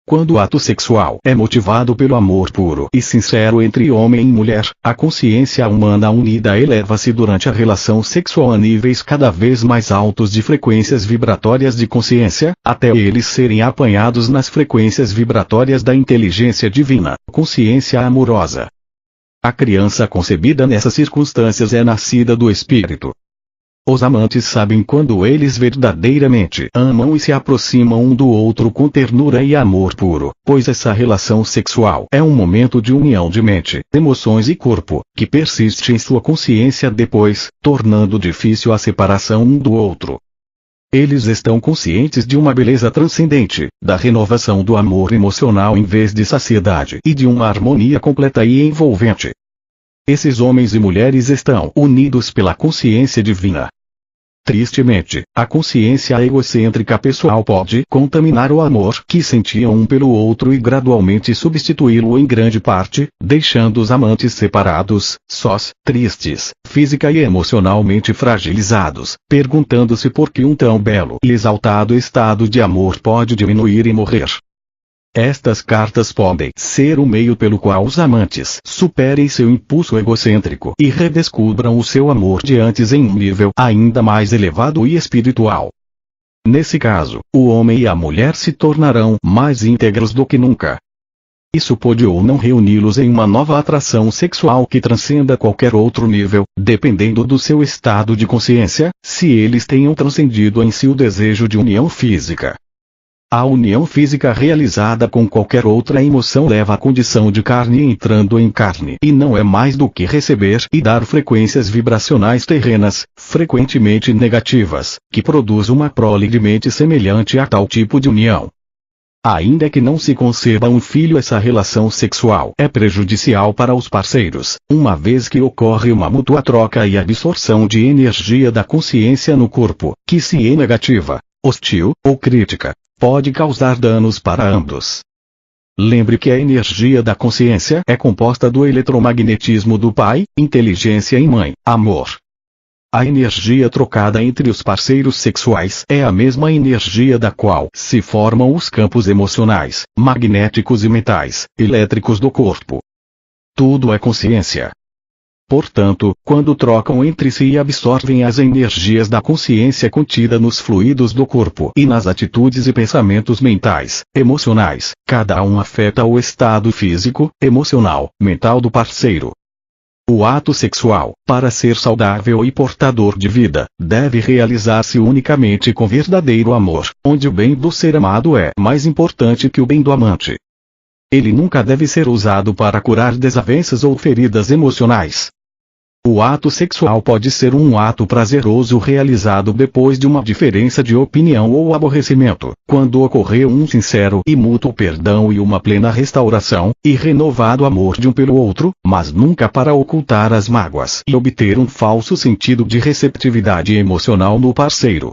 Quando o ato sexual é motivado pelo amor puro e sincero entre homem e mulher, a consciência humana unida eleva-se durante a relação sexual a níveis cada vez mais altos de frequências vibratórias de consciência, até eles serem apanhados nas frequências vibratórias da inteligência divina, consciência amorosa. A criança concebida nessas circunstâncias é nascida do Espírito. Os amantes sabem quando eles verdadeiramente amam e se aproximam um do outro com ternura e amor puro, pois essa relação sexual é um momento de união de mente, emoções e corpo, que persiste em sua consciência depois, tornando difícil a separação um do outro. Eles estão conscientes de uma beleza transcendente, da renovação do amor emocional em vez de saciedade e de uma harmonia completa e envolvente. Esses homens e mulheres estão unidos pela consciência divina. Tristemente, a consciência egocêntrica pessoal pode contaminar o amor que sentiam um pelo outro e gradualmente substituí-lo em grande parte, deixando os amantes separados, sós, tristes, física e emocionalmente fragilizados, perguntando-se por que um tão belo e exaltado estado de amor pode diminuir e morrer. Estas cartas podem ser o meio pelo qual os amantes superem seu impulso egocêntrico e redescubram o seu amor de antes em um nível ainda mais elevado e espiritual. Nesse caso, o homem e a mulher se tornarão mais íntegros do que nunca. Isso pode ou não reuni-los em uma nova atração sexual que transcenda qualquer outro nível, dependendo do seu estado de consciência, se eles tenham transcendido em si o desejo de união física. A união física realizada com qualquer outra emoção leva à condição de carne entrando em carne e não é mais do que receber e dar frequências vibracionais terrenas, frequentemente negativas, que produz uma prole de mente semelhante a tal tipo de união. Ainda que não se conceba um filho, essa relação sexual é prejudicial para os parceiros, uma vez que ocorre uma mútua troca e absorção de energia da consciência no corpo, que se é negativa, hostil ou crítica, pode causar danos para ambos. Lembre que a energia da consciência é composta do eletromagnetismo do Pai, inteligência e Mãe, amor. A energia trocada entre os parceiros sexuais é a mesma energia da qual se formam os campos emocionais, magnéticos e mentais, elétricos do corpo. Tudo é consciência. Portanto, quando trocam entre si e absorvem as energias da consciência contida nos fluidos do corpo e nas atitudes e pensamentos mentais, emocionais, cada um afeta o estado físico, emocional, mental do parceiro. O ato sexual, para ser saudável e portador de vida, deve realizar-se unicamente com verdadeiro amor, onde o bem do ser amado é mais importante que o bem do amante. Ele nunca deve ser usado para curar desavenças ou feridas emocionais. O ato sexual pode ser um ato prazeroso realizado depois de uma diferença de opinião ou aborrecimento, quando ocorreu um sincero e mútuo perdão e uma plena restauração, e renovado amor de um pelo outro, mas nunca para ocultar as mágoas e obter um falso sentido de receptividade emocional no parceiro.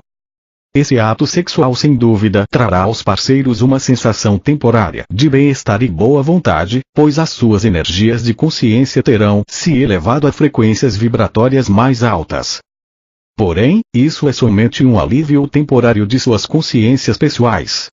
Esse ato sexual sem dúvida trará aos parceiros uma sensação temporária de bem-estar e boa vontade, pois as suas energias de consciência terão se elevado a frequências vibratórias mais altas. Porém, isso é somente um alívio temporário de suas consciências pessoais.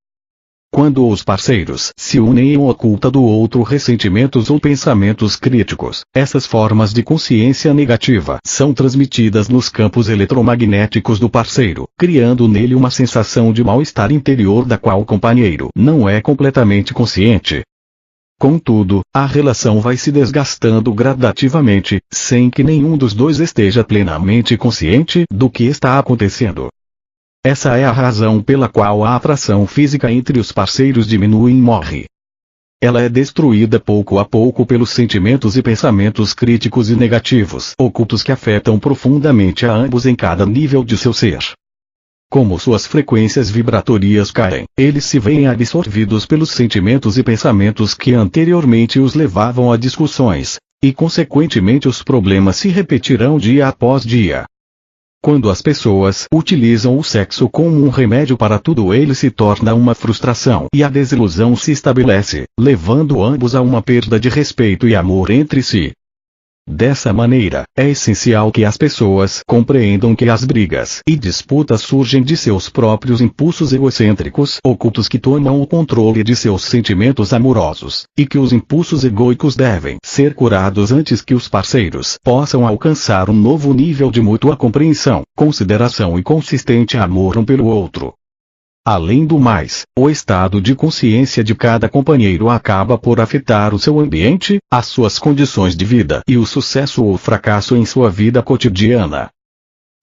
Quando os parceiros se unem em oculta do outro ressentimentos ou pensamentos críticos, essas formas de consciência negativa são transmitidas nos campos eletromagnéticos do parceiro, criando nele uma sensação de mal-estar interior da qual o companheiro não é completamente consciente. Contudo, a relação vai se desgastando gradativamente, sem que nenhum dos dois esteja plenamente consciente do que está acontecendo. Essa é a razão pela qual a atração física entre os parceiros diminui e morre. Ela é destruída pouco a pouco pelos sentimentos e pensamentos críticos e negativos ocultos que afetam profundamente a ambos em cada nível de seu ser. Como suas frequências vibratórias caem, eles se veem absorvidos pelos sentimentos e pensamentos que anteriormente os levavam a discussões, e consequentemente os problemas se repetirão dia após dia. Quando as pessoas utilizam o sexo como um remédio para tudo, ele se torna uma frustração e a desilusão se estabelece, levando ambos a uma perda de respeito e amor entre si. Dessa maneira, é essencial que as pessoas compreendam que as brigas e disputas surgem de seus próprios impulsos egocêntricos ocultos que tomam o controle de seus sentimentos amorosos, e que os impulsos egóicos devem ser curados antes que os parceiros possam alcançar um novo nível de mútua compreensão, consideração e consistente amor um pelo outro. Além do mais, o estado de consciência de cada companheiro acaba por afetar o seu ambiente, as suas condições de vida e o sucesso ou fracasso em sua vida cotidiana.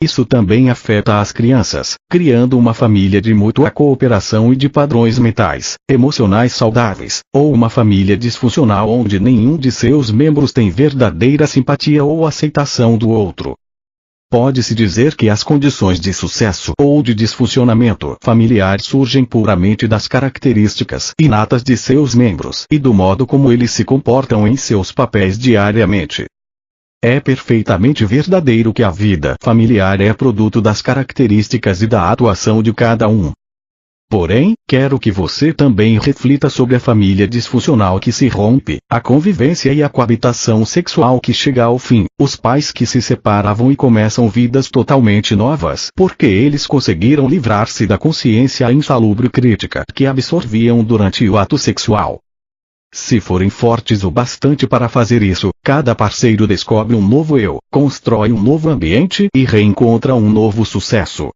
Isso também afeta as crianças, criando uma família de mútua cooperação e de padrões mentais, emocionais saudáveis, ou uma família disfuncional onde nenhum de seus membros tem verdadeira simpatia ou aceitação do outro. Pode-se dizer que as condições de sucesso ou de disfuncionamento familiar surgem puramente das características inatas de seus membros e do modo como eles se comportam em seus papéis diariamente. É perfeitamente verdadeiro que a vida familiar é produto das características e da atuação de cada um. Porém, quero que você também reflita sobre a família disfuncional que se rompe, a convivência e a coabitação sexual que chega ao fim, os pais que se separavam e começam vidas totalmente novas porque eles conseguiram livrar-se da consciência insalubre crítica que absorviam durante o ato sexual. Se forem fortes o bastante para fazer isso, cada parceiro descobre um novo eu, constrói um novo ambiente e reencontra um novo sucesso.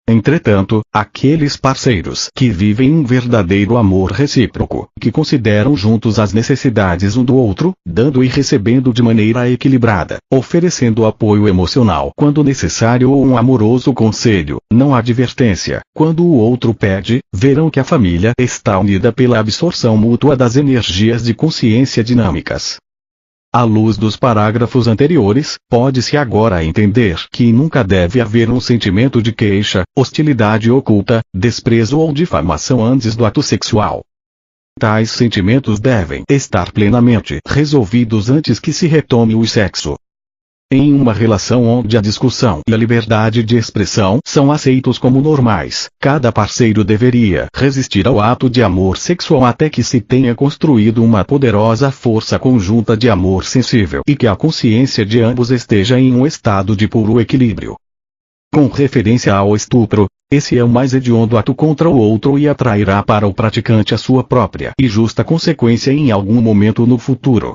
Entretanto, aqueles parceiros que vivem um verdadeiro amor recíproco, que consideram juntos as necessidades um do outro, dando e recebendo de maneira equilibrada, oferecendo apoio emocional quando necessário ou um amoroso conselho, não advertência, quando o outro pede, verão que a família está unida pela absorção mútua das energias de consciência dinâmicas. À luz dos parágrafos anteriores, pode-se agora entender que nunca deve haver um sentimento de queixa, hostilidade oculta, desprezo ou difamação antes do ato sexual. Tais sentimentos devem estar plenamente resolvidos antes que se retome o sexo. Em uma relação onde a discussão e a liberdade de expressão são aceitos como normais, cada parceiro deveria resistir ao ato de amor sexual até que se tenha construído uma poderosa força conjunta de amor sensível e que a consciência de ambos esteja em um estado de puro equilíbrio. Com referência ao estupro, esse é o mais hediondo ato contra o outro e atrairá para o praticante a sua própria e justa consequência em algum momento no futuro.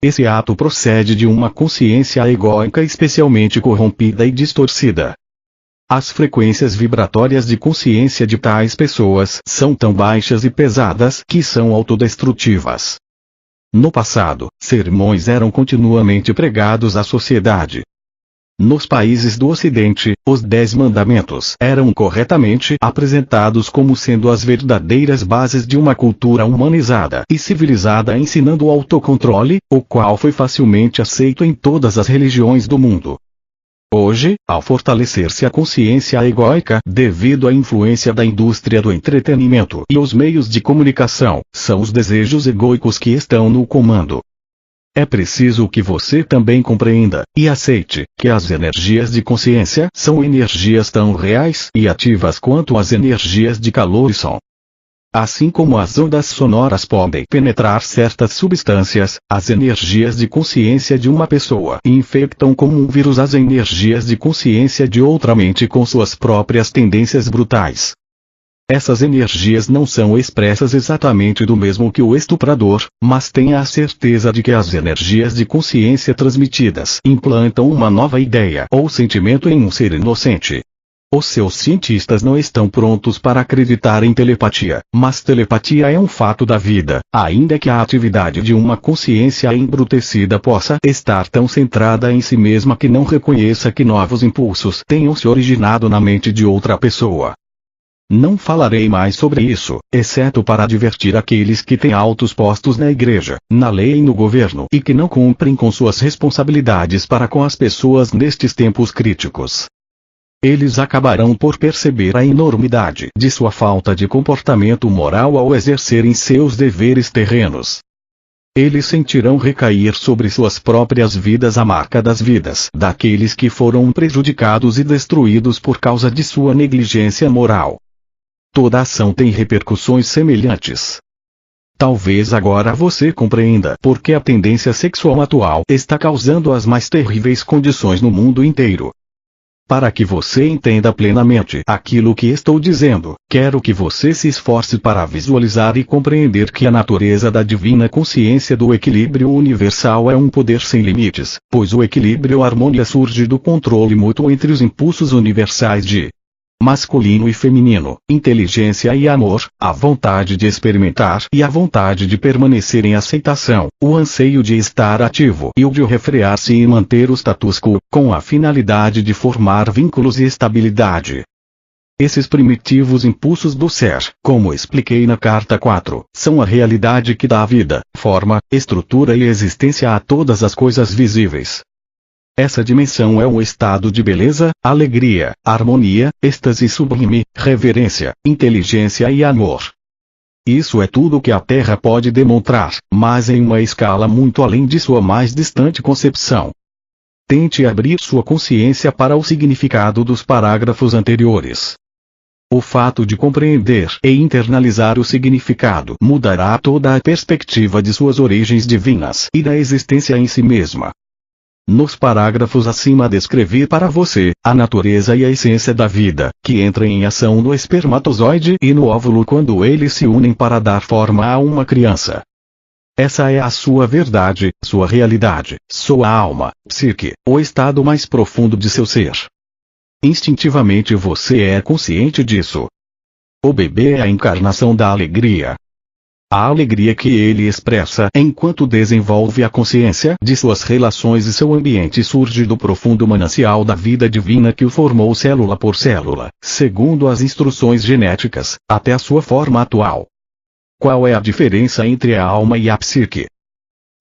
Esse ato procede de uma consciência egóica especialmente corrompida e distorcida. As frequências vibratórias de consciência de tais pessoas são tão baixas e pesadas que são autodestrutivas. No passado, sermões eram continuamente pregados à sociedade. Nos países do Ocidente, os 10 mandamentos eram corretamente apresentados como sendo as verdadeiras bases de uma cultura humanizada e civilizada, ensinando o autocontrole, o qual foi facilmente aceito em todas as religiões do mundo. Hoje, ao fortalecer-se a consciência egóica devido à influência da indústria do entretenimento e os meios de comunicação, são os desejos egóicos que estão no comando. É preciso que você também compreenda e aceite que as energias de consciência são energias tão reais e ativas quanto as energias de calor e som. Assim como as ondas sonoras podem penetrar certas substâncias, as energias de consciência de uma pessoa infectam como um vírus as energias de consciência de outra mente com suas próprias tendências brutais. Essas energias não são expressas exatamente do mesmo que o estuprador, mas tenha a certeza de que as energias de consciência transmitidas implantam uma nova ideia ou sentimento em um ser inocente. Os seus cientistas não estão prontos para acreditar em telepatia, mas telepatia é um fato da vida, ainda que a atividade de uma consciência embrutecida possa estar tão centrada em si mesma que não reconheça que novos impulsos tenham se originado na mente de outra pessoa. Não falarei mais sobre isso, exceto para advertir aqueles que têm altos postos na igreja, na lei e no governo e que não cumprem com suas responsabilidades para com as pessoas nestes tempos críticos. Eles acabarão por perceber a enormidade de sua falta de comportamento moral ao exercerem seus deveres terrenos. Eles sentirão recair sobre suas próprias vidas a marca das vidas daqueles que foram prejudicados e destruídos por causa de sua negligência moral. Toda ação tem repercussões semelhantes. Talvez agora você compreenda por que a tendência sexual atual está causando as mais terríveis condições no mundo inteiro. Para que você entenda plenamente aquilo que estou dizendo, quero que você se esforce para visualizar e compreender que a natureza da divina consciência do equilíbrio universal é um poder sem limites, pois o equilíbrio e a harmonia surge do controle mútuo entre os impulsos universais de masculino e feminino, inteligência e amor, a vontade de experimentar e a vontade de permanecer em aceitação, o anseio de estar ativo e o de refrear-se e manter o status quo, com a finalidade de formar vínculos e estabilidade. Esses primitivos impulsos do ser, como expliquei na carta 4, são a realidade que dá vida, forma, estrutura e existência a todas as coisas visíveis. Essa dimensão é um estado de beleza, alegria, harmonia, êxtase sublime, reverência, inteligência e amor. Isso é tudo que a Terra pode demonstrar, mas em uma escala muito além de sua mais distante concepção. Tente abrir sua consciência para o significado dos parágrafos anteriores. O fato de compreender e internalizar o significado mudará toda a perspectiva de suas origens divinas e da existência em si mesma. Nos parágrafos acima descrevi para você a natureza e a essência da vida, que entra em ação no espermatozoide e no óvulo quando eles se unem para dar forma a uma criança. Essa é a sua verdade, sua realidade, sua alma, psique, o estado mais profundo de seu ser. Instintivamente você é consciente disso. O bebê é a encarnação da alegria. A alegria que ele expressa enquanto desenvolve a consciência de suas relações e seu ambiente surge do profundo manancial da vida divina que o formou célula por célula, segundo as instruções genéticas, até a sua forma atual. Qual é a diferença entre a alma e a psique?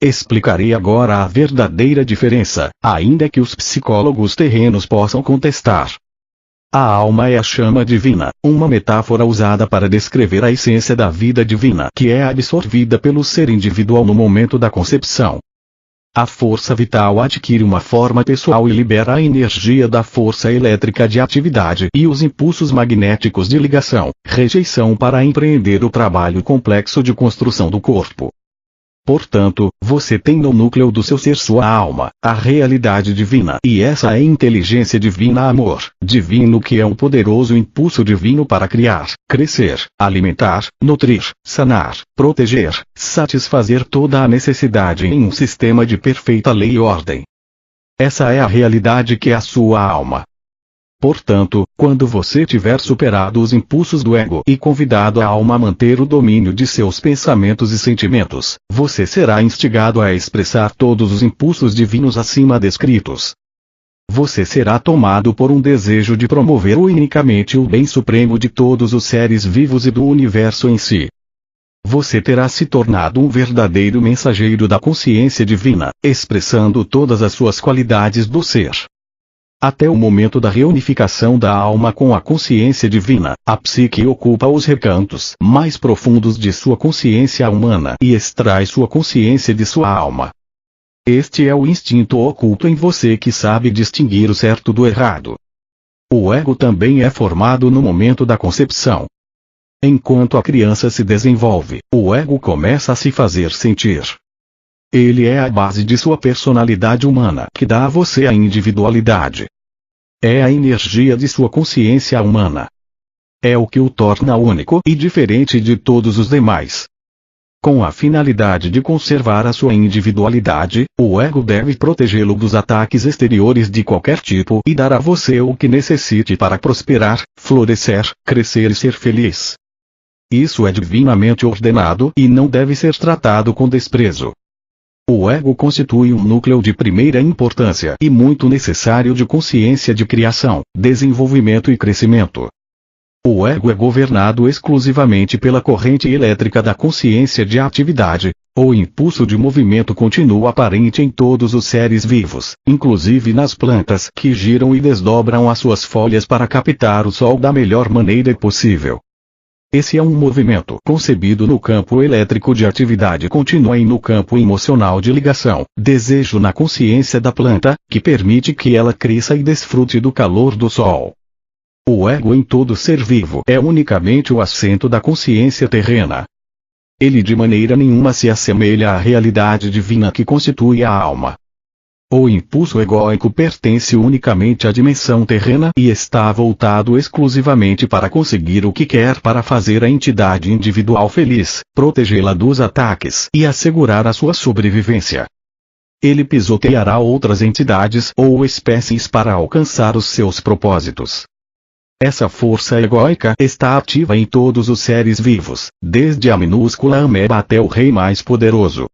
Explicarei agora a verdadeira diferença, ainda que os psicólogos terrenos possam contestar. A alma é a chama divina, uma metáfora usada para descrever a essência da vida divina que é absorvida pelo ser individual no momento da concepção. A força vital adquire uma forma pessoal e libera a energia da força elétrica de atividade e os impulsos magnéticos de ligação, rejeição para empreender o trabalho complexo de construção do corpo. Portanto, você tem no núcleo do seu ser sua alma, a realidade divina, e essa é a inteligência divina, amor divino, que é um poderoso impulso divino para criar, crescer, alimentar, nutrir, sanar, proteger, satisfazer toda a necessidade em um sistema de perfeita lei e ordem. Essa é a realidade que é a sua alma. Portanto, quando você tiver superado os impulsos do ego e convidado a alma a manter o domínio de seus pensamentos e sentimentos, você será instigado a expressar todos os impulsos divinos acima descritos. Você será tomado por um desejo de promover unicamente o bem supremo de todos os seres vivos e do universo em si. Você terá se tornado um verdadeiro mensageiro da consciência divina, expressando todas as suas qualidades do ser. Até o momento da reunificação da alma com a consciência divina, a psique ocupa os recantos mais profundos de sua consciência humana e extrai sua consciência de sua alma. Este é o instinto oculto em você que sabe distinguir o certo do errado. O ego também é formado no momento da concepção. Enquanto a criança se desenvolve, o ego começa a se fazer sentir. Ele é a base de sua personalidade humana que dá a você a individualidade. É a energia de sua consciência humana. É o que o torna único e diferente de todos os demais. Com a finalidade de conservar a sua individualidade, o ego deve protegê-lo dos ataques exteriores de qualquer tipo e dar a você o que necessite para prosperar, florescer, crescer e ser feliz. Isso é divinamente ordenado e não deve ser tratado com desprezo. O ego constitui um núcleo de primeira importância e muito necessário de consciência de criação, desenvolvimento e crescimento. O ego é governado exclusivamente pela corrente elétrica da consciência de atividade. O impulso de movimento contínuo aparente em todos os seres vivos, inclusive nas plantas que giram e desdobram as suas folhas para captar o sol da melhor maneira possível. Esse é um movimento concebido no campo elétrico de atividade contínua e no campo emocional de ligação, desejo na consciência da planta, que permite que ela cresça e desfrute do calor do sol. O ego em todo ser vivo é unicamente o assento da consciência terrena. Ele de maneira nenhuma se assemelha à realidade divina que constitui a alma. O impulso egóico pertence unicamente à dimensão terrena e está voltado exclusivamente para conseguir o que quer para fazer a entidade individual feliz, protegê-la dos ataques e assegurar a sua sobrevivência. Ele pisoteará outras entidades ou espécies para alcançar os seus propósitos. Essa força egóica está ativa em todos os seres vivos, desde a minúscula ameba até o rei mais poderoso.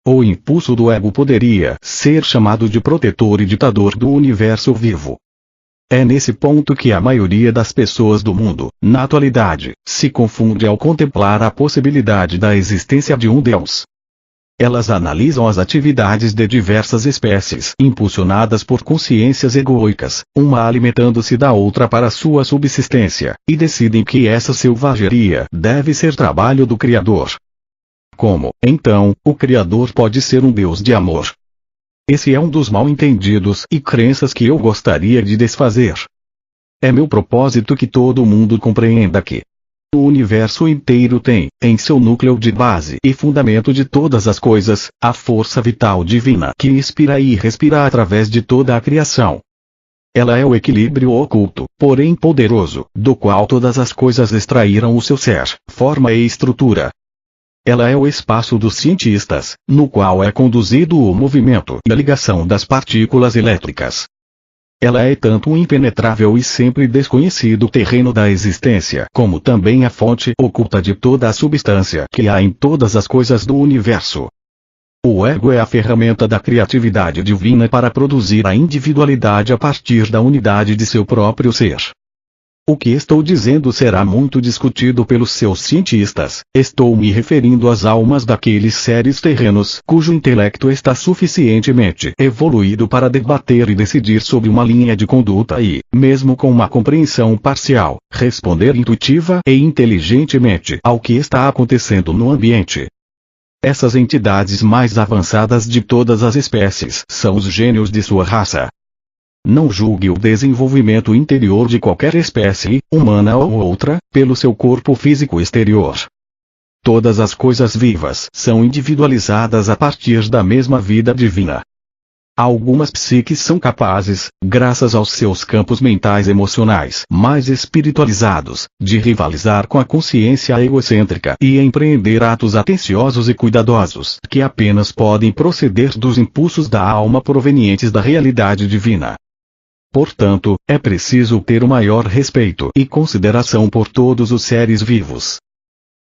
O impulso do ego poderia ser chamado de protetor e ditador do universo vivo. É nesse ponto que a maioria das pessoas do mundo, na atualidade, se confunde ao contemplar a possibilidade da existência de um Deus. Elas analisam as atividades de diversas espécies impulsionadas por consciências egóicas, uma alimentando-se da outra para sua subsistência, e decidem que essa selvageria deve ser trabalho do Criador. Como, então, o Criador pode ser um Deus de amor? Esse é um dos mal-entendidos e crenças que eu gostaria de desfazer. É meu propósito que todo mundo compreenda que o universo inteiro tem, em seu núcleo de base e fundamento de todas as coisas, a força vital divina que inspira e respira através de toda a criação. Ela é o equilíbrio oculto, porém poderoso, do qual todas as coisas extraíram o seu ser, forma e estrutura. Ela é o espaço dos cientistas, no qual é conduzido o movimento e a ligação das partículas elétricas. Ela é tanto um impenetrável e sempre desconhecido terreno da existência, como também a fonte oculta de toda a substância que há em todas as coisas do universo. O ego é a ferramenta da criatividade divina para produzir a individualidade a partir da unidade de seu próprio ser. O que estou dizendo será muito discutido pelos seus cientistas. Estou me referindo às almas daqueles seres terrenos cujo intelecto está suficientemente evoluído para debater e decidir sobre uma linha de conduta e, mesmo com uma compreensão parcial, responder intuitiva e inteligentemente ao que está acontecendo no ambiente. Essas entidades mais avançadas de todas as espécies são os gênios de sua raça. Não julgue o desenvolvimento interior de qualquer espécie, humana ou outra, pelo seu corpo físico exterior. Todas as coisas vivas são individualizadas a partir da mesma vida divina. Algumas psiques são capazes, graças aos seus campos mentais emocionais mais espiritualizados, de rivalizar com a consciência egocêntrica e empreender atos atenciosos e cuidadosos que apenas podem proceder dos impulsos da alma provenientes da realidade divina. Portanto, é preciso ter o maior respeito e consideração por todos os seres vivos.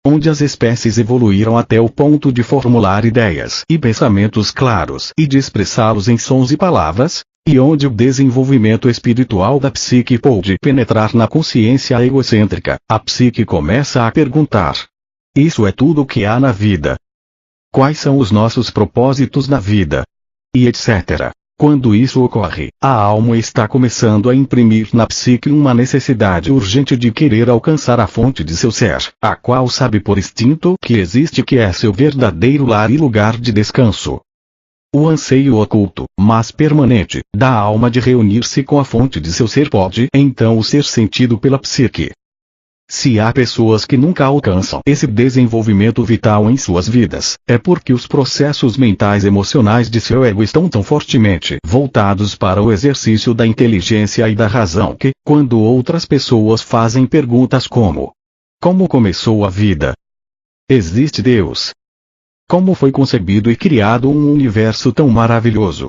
Onde as espécies evoluíram até o ponto de formular ideias e pensamentos claros e de expressá-los em sons e palavras, e onde o desenvolvimento espiritual da psique pôde penetrar na consciência egocêntrica, a psique começa a perguntar: isso é tudo o que há na vida? Quais são os nossos propósitos na vida? E etc. Quando isso ocorre, a alma está começando a imprimir na psique uma necessidade urgente de querer alcançar a fonte de seu ser, a qual sabe por instinto que existe, que é seu verdadeiro lar e lugar de descanso. O anseio oculto, mas permanente, da alma de reunir-se com a fonte de seu ser pode então ser sentido pela psique. Se há pessoas que nunca alcançam esse desenvolvimento vital em suas vidas, é porque os processos mentais e emocionais de seu ego estão tão fortemente voltados para o exercício da inteligência e da razão que, quando outras pessoas fazem perguntas como: como começou a vida? Existe Deus? Como foi concebido e criado um universo tão maravilhoso?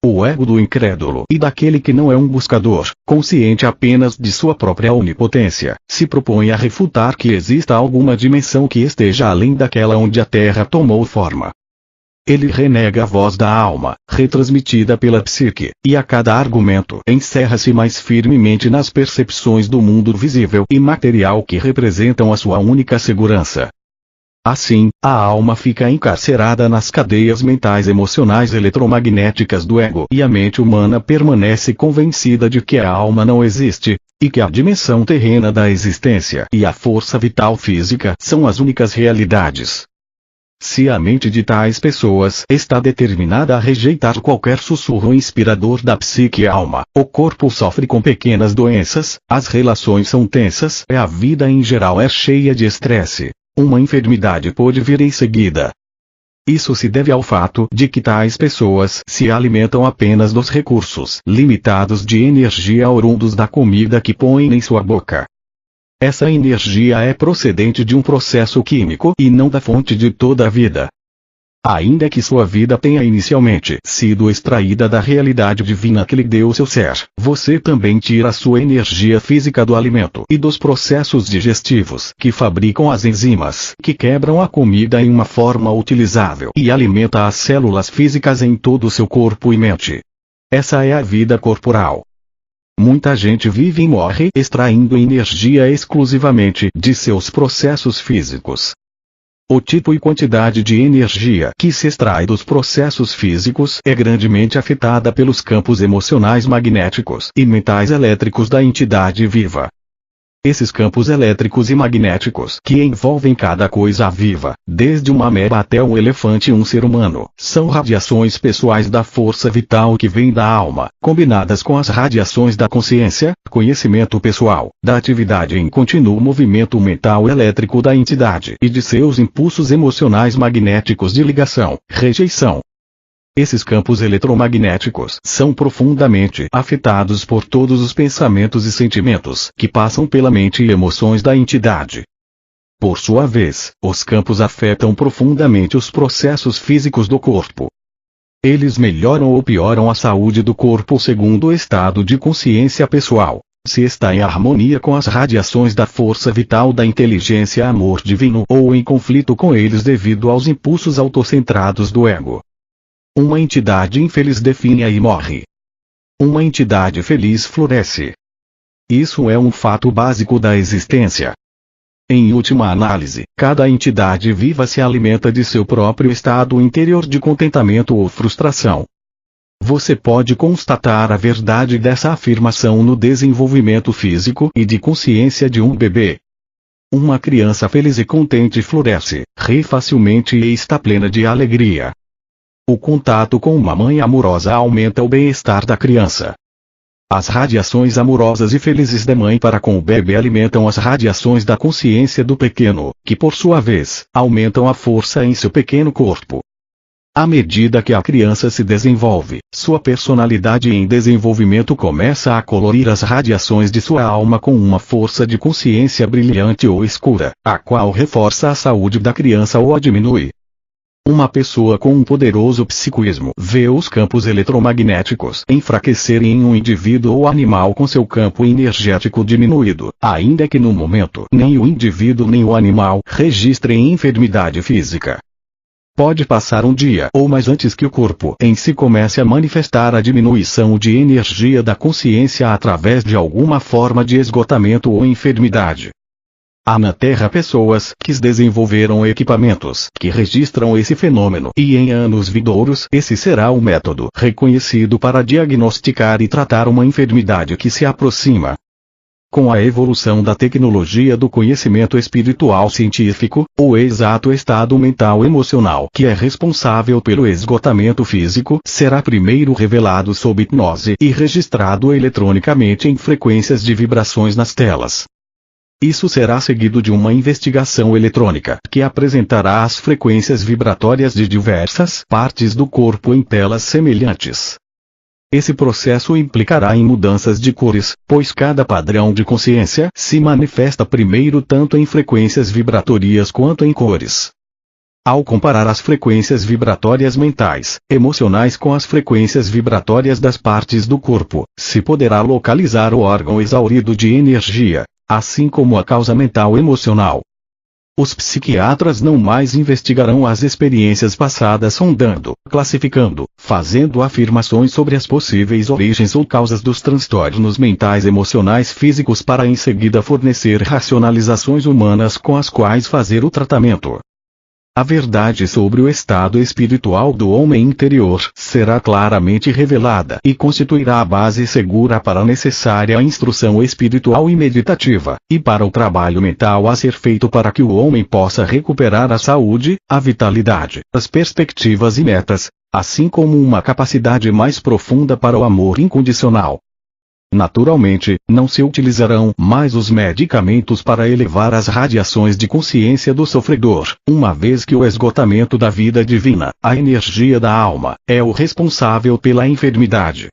O ego do incrédulo e daquele que não é um buscador, consciente apenas de sua própria onipotência, se propõe a refutar que exista alguma dimensão que esteja além daquela onde a Terra tomou forma. Ele renega a voz da alma, retransmitida pela psique, e a cada argumento encerra-se mais firmemente nas percepções do mundo visível e material que representam a sua única segurança. Assim, a alma fica encarcerada nas cadeias mentais emocionais eletromagnéticas do ego e a mente humana permanece convencida de que a alma não existe, e que a dimensão terrena da existência e a força vital física são as únicas realidades. Se a mente de tais pessoas está determinada a rejeitar qualquer sussurro inspirador da psique e alma, o corpo sofre com pequenas doenças, as relações são tensas e a vida em geral é cheia de estresse. Uma enfermidade pode vir em seguida. Isso se deve ao fato de que tais pessoas se alimentam apenas dos recursos limitados de energia oriundos da comida que põem em sua boca. Essa energia é procedente de um processo químico e não da fonte de toda a vida. Ainda que sua vida tenha inicialmente sido extraída da realidade divina que lhe deu seu ser, você também tira sua energia física do alimento e dos processos digestivos que fabricam as enzimas que quebram a comida em uma forma utilizável e alimenta as células físicas em todo o seu corpo e mente. Essa é a vida corporal. Muita gente vive e morre extraindo energia exclusivamente de seus processos físicos. O tipo e quantidade de energia que se extrai dos processos físicos é grandemente afetada pelos campos emocionais magnéticos e mentais elétricos da entidade viva. Esses campos elétricos e magnéticos que envolvem cada coisa viva, desde uma ameba até um elefante e um ser humano, são radiações pessoais da força vital que vem da alma, combinadas com as radiações da consciência, conhecimento pessoal, da atividade em contínuo movimento mental elétrico da entidade e de seus impulsos emocionais magnéticos de ligação, rejeição. Esses campos eletromagnéticos são profundamente afetados por todos os pensamentos e sentimentos que passam pela mente e emoções da entidade. Por sua vez, os campos afetam profundamente os processos físicos do corpo. Eles melhoram ou pioram a saúde do corpo segundo o estado de consciência pessoal, se está em harmonia com as radiações da força vital da inteligência amor divino ou em conflito com eles devido aos impulsos autocentrados do ego. Uma entidade infeliz definha e morre. Uma entidade feliz floresce. Isso é um fato básico da existência. Em última análise, cada entidade viva se alimenta de seu próprio estado interior de contentamento ou frustração. Você pode constatar a verdade dessa afirmação no desenvolvimento físico e de consciência de um bebê. Uma criança feliz e contente floresce, ri facilmente e está plena de alegria. O contato com uma mãe amorosa aumenta o bem-estar da criança. As radiações amorosas e felizes da mãe para com o bebê alimentam as radiações da consciência do pequeno, que por sua vez, aumentam a força em seu pequeno corpo. À medida que a criança se desenvolve, sua personalidade em desenvolvimento começa a colorir as radiações de sua alma com uma força de consciência brilhante ou escura, a qual reforça a saúde da criança ou a diminui. Uma pessoa com um poderoso psiquismo vê os campos eletromagnéticos enfraquecerem em um indivíduo ou animal com seu campo energético diminuído, ainda que no momento nem o indivíduo nem o animal registrem enfermidade física. Pode passar um dia ou mais antes que o corpo em si comece a manifestar a diminuição de energia da consciência através de alguma forma de esgotamento ou enfermidade. Há na Terra pessoas que desenvolveram equipamentos que registram esse fenômeno e em anos vindouros esse será o método reconhecido para diagnosticar e tratar uma enfermidade que se aproxima. Com a evolução da tecnologia do conhecimento espiritual científico, o exato estado mental emocional que é responsável pelo esgotamento físico será primeiro revelado sob hipnose e registrado eletronicamente em frequências de vibrações nas telas. Isso será seguido de uma investigação eletrônica que apresentará as frequências vibratórias de diversas partes do corpo em telas semelhantes. Esse processo implicará em mudanças de cores, pois cada padrão de consciência se manifesta primeiro tanto em frequências vibratórias quanto em cores. Ao comparar as frequências vibratórias mentais, emocionais com as frequências vibratórias das partes do corpo, se poderá localizar o órgão exaurido de energia, assim como a causa mental emocional. Os psiquiatras não mais investigarão as experiências passadas sondando, classificando, fazendo afirmações sobre as possíveis origens ou causas dos transtornos mentais emocionais físicos para em seguida fornecer racionalizações humanas com as quais fazer o tratamento. A verdade sobre o estado espiritual do homem interior será claramente revelada e constituirá a base segura para a necessária instrução espiritual e meditativa, e para o trabalho mental a ser feito para que o homem possa recuperar a saúde, a vitalidade, as perspectivas e metas, assim como uma capacidade mais profunda para o amor incondicional. Naturalmente, não se utilizarão mais os medicamentos para elevar as radiações de consciência do sofredor, uma vez que o esgotamento da vida divina, a energia da alma, é o responsável pela enfermidade.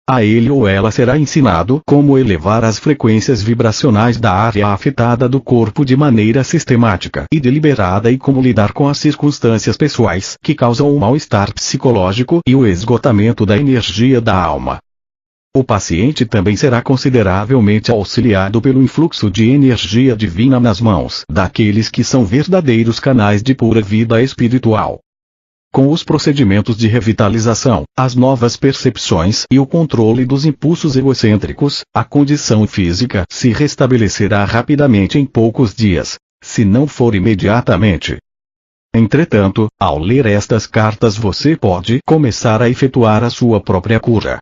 A ele ou ela será ensinado como elevar as frequências vibracionais da área afetada do corpo de maneira sistemática e deliberada e como lidar com as circunstâncias pessoais que causam o mal-estar psicológico e o esgotamento da energia da alma. O paciente também será consideravelmente auxiliado pelo influxo de energia divina nas mãos daqueles que são verdadeiros canais de pura vida espiritual. Com os procedimentos de revitalização, as novas percepções e o controle dos impulsos egocêntricos, a condição física se restabelecerá rapidamente em poucos dias, se não for imediatamente. Entretanto, ao ler estas cartas você pode começar a efetuar a sua própria cura.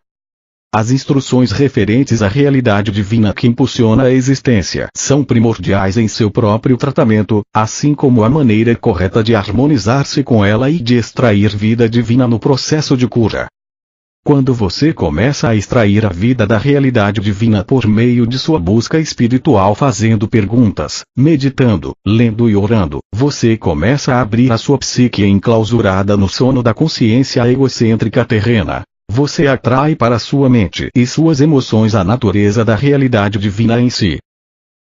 As instruções referentes à realidade divina que impulsiona a existência são primordiais em seu próprio tratamento, assim como a maneira correta de harmonizar-se com ela e de extrair vida divina no processo de cura. Quando você começa a extrair a vida da realidade divina por meio de sua busca espiritual fazendo perguntas, meditando, lendo e orando, você começa a abrir a sua psique enclausurada no sono da consciência egocêntrica terrena. Você atrai para sua mente e suas emoções a natureza da realidade divina em si.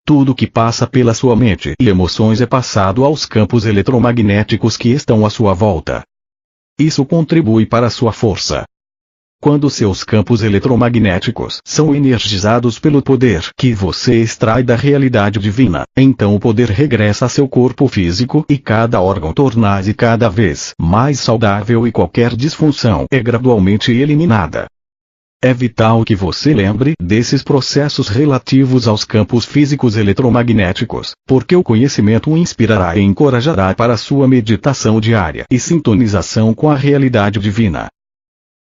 Tudo que passa pela sua mente e emoções é passado aos campos eletromagnéticos que estão à sua volta. Isso contribui para sua força. Quando seus campos eletromagnéticos são energizados pelo poder que você extrai da realidade divina, então o poder regressa a seu corpo físico e cada órgão torna-se cada vez mais saudável e qualquer disfunção é gradualmente eliminada. É vital que você lembre desses processos relativos aos campos físicos eletromagnéticos, porque o conhecimento o inspirará e encorajará para sua meditação diária e sintonização com a realidade divina.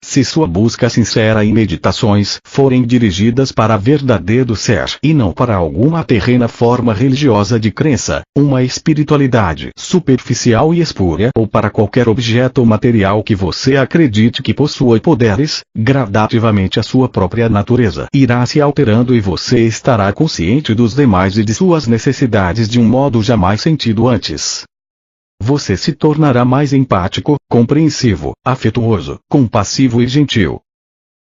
Se sua busca sincera e meditações forem dirigidas para verdadeiro ser e não para alguma terrena forma religiosa de crença, uma espiritualidade superficial e espúria ou para qualquer objeto material que você acredite que possua poderes, gradativamente a sua própria natureza irá se alterando e você estará consciente dos demais e de suas necessidades de um modo jamais sentido antes. Você se tornará mais empático, compreensivo, afetuoso, compassivo e gentil.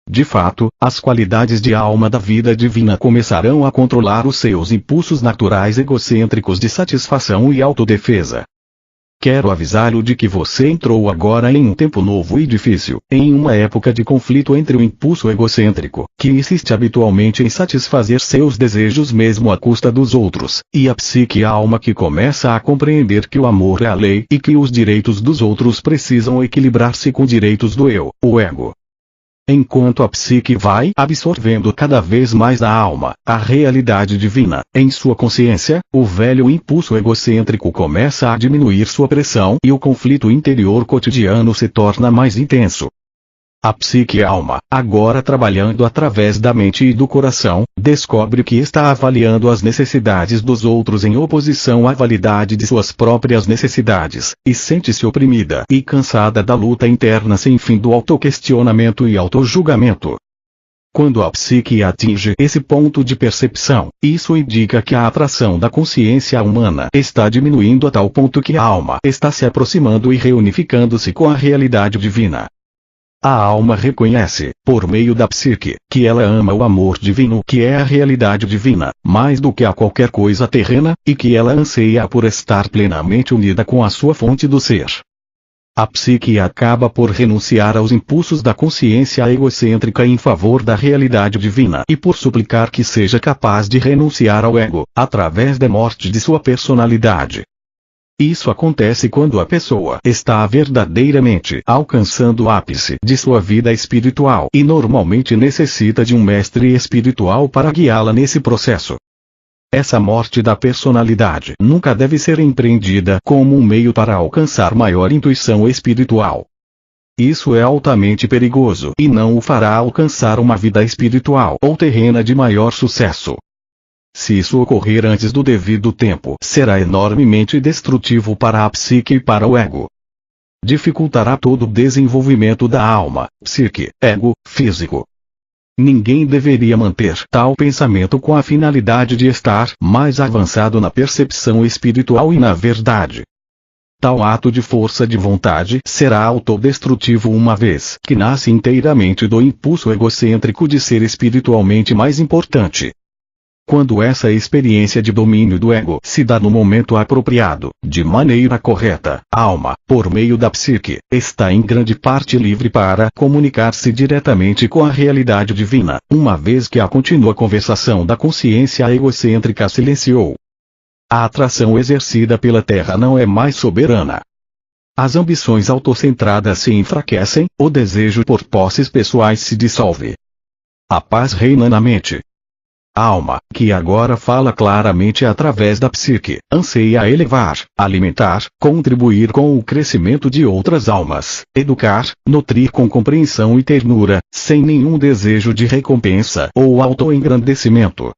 De fato, as qualidades de alma da vida divina começarão a controlar os seus impulsos naturais egocêntricos de satisfação e autodefesa. Quero avisá-lo de que você entrou agora em um tempo novo e difícil, em uma época de conflito entre o impulso egocêntrico, que insiste habitualmente em satisfazer seus desejos mesmo à custa dos outros, e a psique alma que começa a compreender que o amor é a lei e que os direitos dos outros precisam equilibrar-se com direitos do eu, o ego. Enquanto a psique vai absorvendo cada vez mais da alma, a realidade divina, em sua consciência, o velho impulso egocêntrico começa a diminuir sua pressão e o conflito interior cotidiano se torna mais intenso. A psique alma, agora trabalhando através da mente e do coração, descobre que está avaliando as necessidades dos outros em oposição à validade de suas próprias necessidades, e sente-se oprimida e cansada da luta interna sem fim do autoquestionamento e autojulgamento. Quando a psique atinge esse ponto de percepção, isso indica que a atração da consciência humana está diminuindo a tal ponto que a alma está se aproximando e reunificando-se com a realidade divina. A alma reconhece, por meio da psique, que ela ama o amor divino que é a realidade divina, mais do que a qualquer coisa terrena, e que ela anseia por estar plenamente unida com a sua fonte do ser. A psique acaba por renunciar aos impulsos da consciência egocêntrica em favor da realidade divina e por suplicar que seja capaz de renunciar ao ego, através da morte de sua personalidade. Isso acontece quando a pessoa está verdadeiramente alcançando o ápice de sua vida espiritual e normalmente necessita de um mestre espiritual para guiá-la nesse processo. Essa morte da personalidade nunca deve ser empreendida como um meio para alcançar maior intuição espiritual. Isso é altamente perigoso e não o fará alcançar uma vida espiritual ou terrena de maior sucesso. Se isso ocorrer antes do devido tempo, será enormemente destrutivo para a psique e para o ego. Dificultará todo o desenvolvimento da alma, psique, ego, físico. Ninguém deveria manter tal pensamento com a finalidade de estar mais avançado na percepção espiritual e na verdade. Tal ato de força de vontade será autodestrutivo uma vez que nasce inteiramente do impulso egocêntrico de ser espiritualmente mais importante. Quando essa experiência de domínio do ego se dá no momento apropriado, de maneira correta, a alma, por meio da psique, está em grande parte livre para comunicar-se diretamente com a realidade divina, uma vez que a contínua conversação da consciência egocêntrica silenciou. A atração exercida pela Terra não é mais soberana. As ambições autocentradas se enfraquecem, o desejo por posses pessoais se dissolve. A paz reina na mente. A alma, que agora fala claramente através da psique, anseia elevar, alimentar, contribuir com o crescimento de outras almas, educar, nutrir com compreensão e ternura, sem nenhum desejo de recompensa ou autoengrandecimento.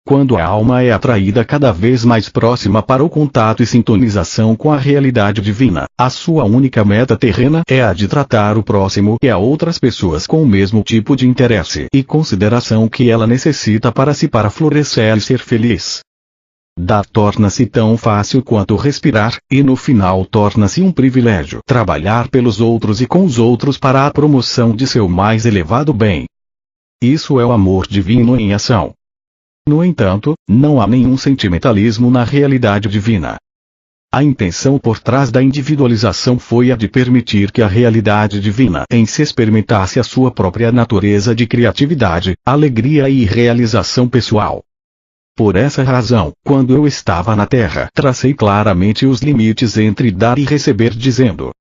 Quando a alma é atraída cada vez mais próxima para o contato e sintonização com a realidade divina, a sua única meta terrena é a de tratar o próximo e a outras pessoas com o mesmo tipo de interesse e consideração que ela necessita para florescer e ser feliz. Dar torna-se tão fácil quanto respirar, e no final torna-se um privilégio trabalhar pelos outros e com os outros para a promoção de seu mais elevado bem. Isso é o amor divino em ação. No entanto, não há nenhum sentimentalismo na realidade divina. A intenção por trás da individualização foi a de permitir que a realidade divina em si experimentasse a sua própria natureza de criatividade, alegria e realização pessoal. Por essa razão, quando eu estava na Terra, tracei claramente os limites entre dar e receber dizendo: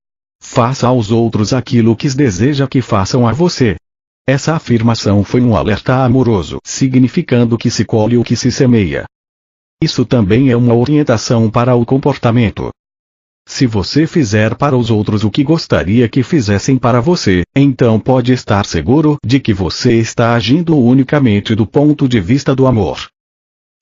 faça aos outros aquilo que deseja que façam a você. Essa afirmação foi um alerta amoroso, significando que se colhe o que se semeia. Isso também é uma orientação para o comportamento. Se você fizer para os outros o que gostaria que fizessem para você, então pode estar seguro de que você está agindo unicamente do ponto de vista do amor.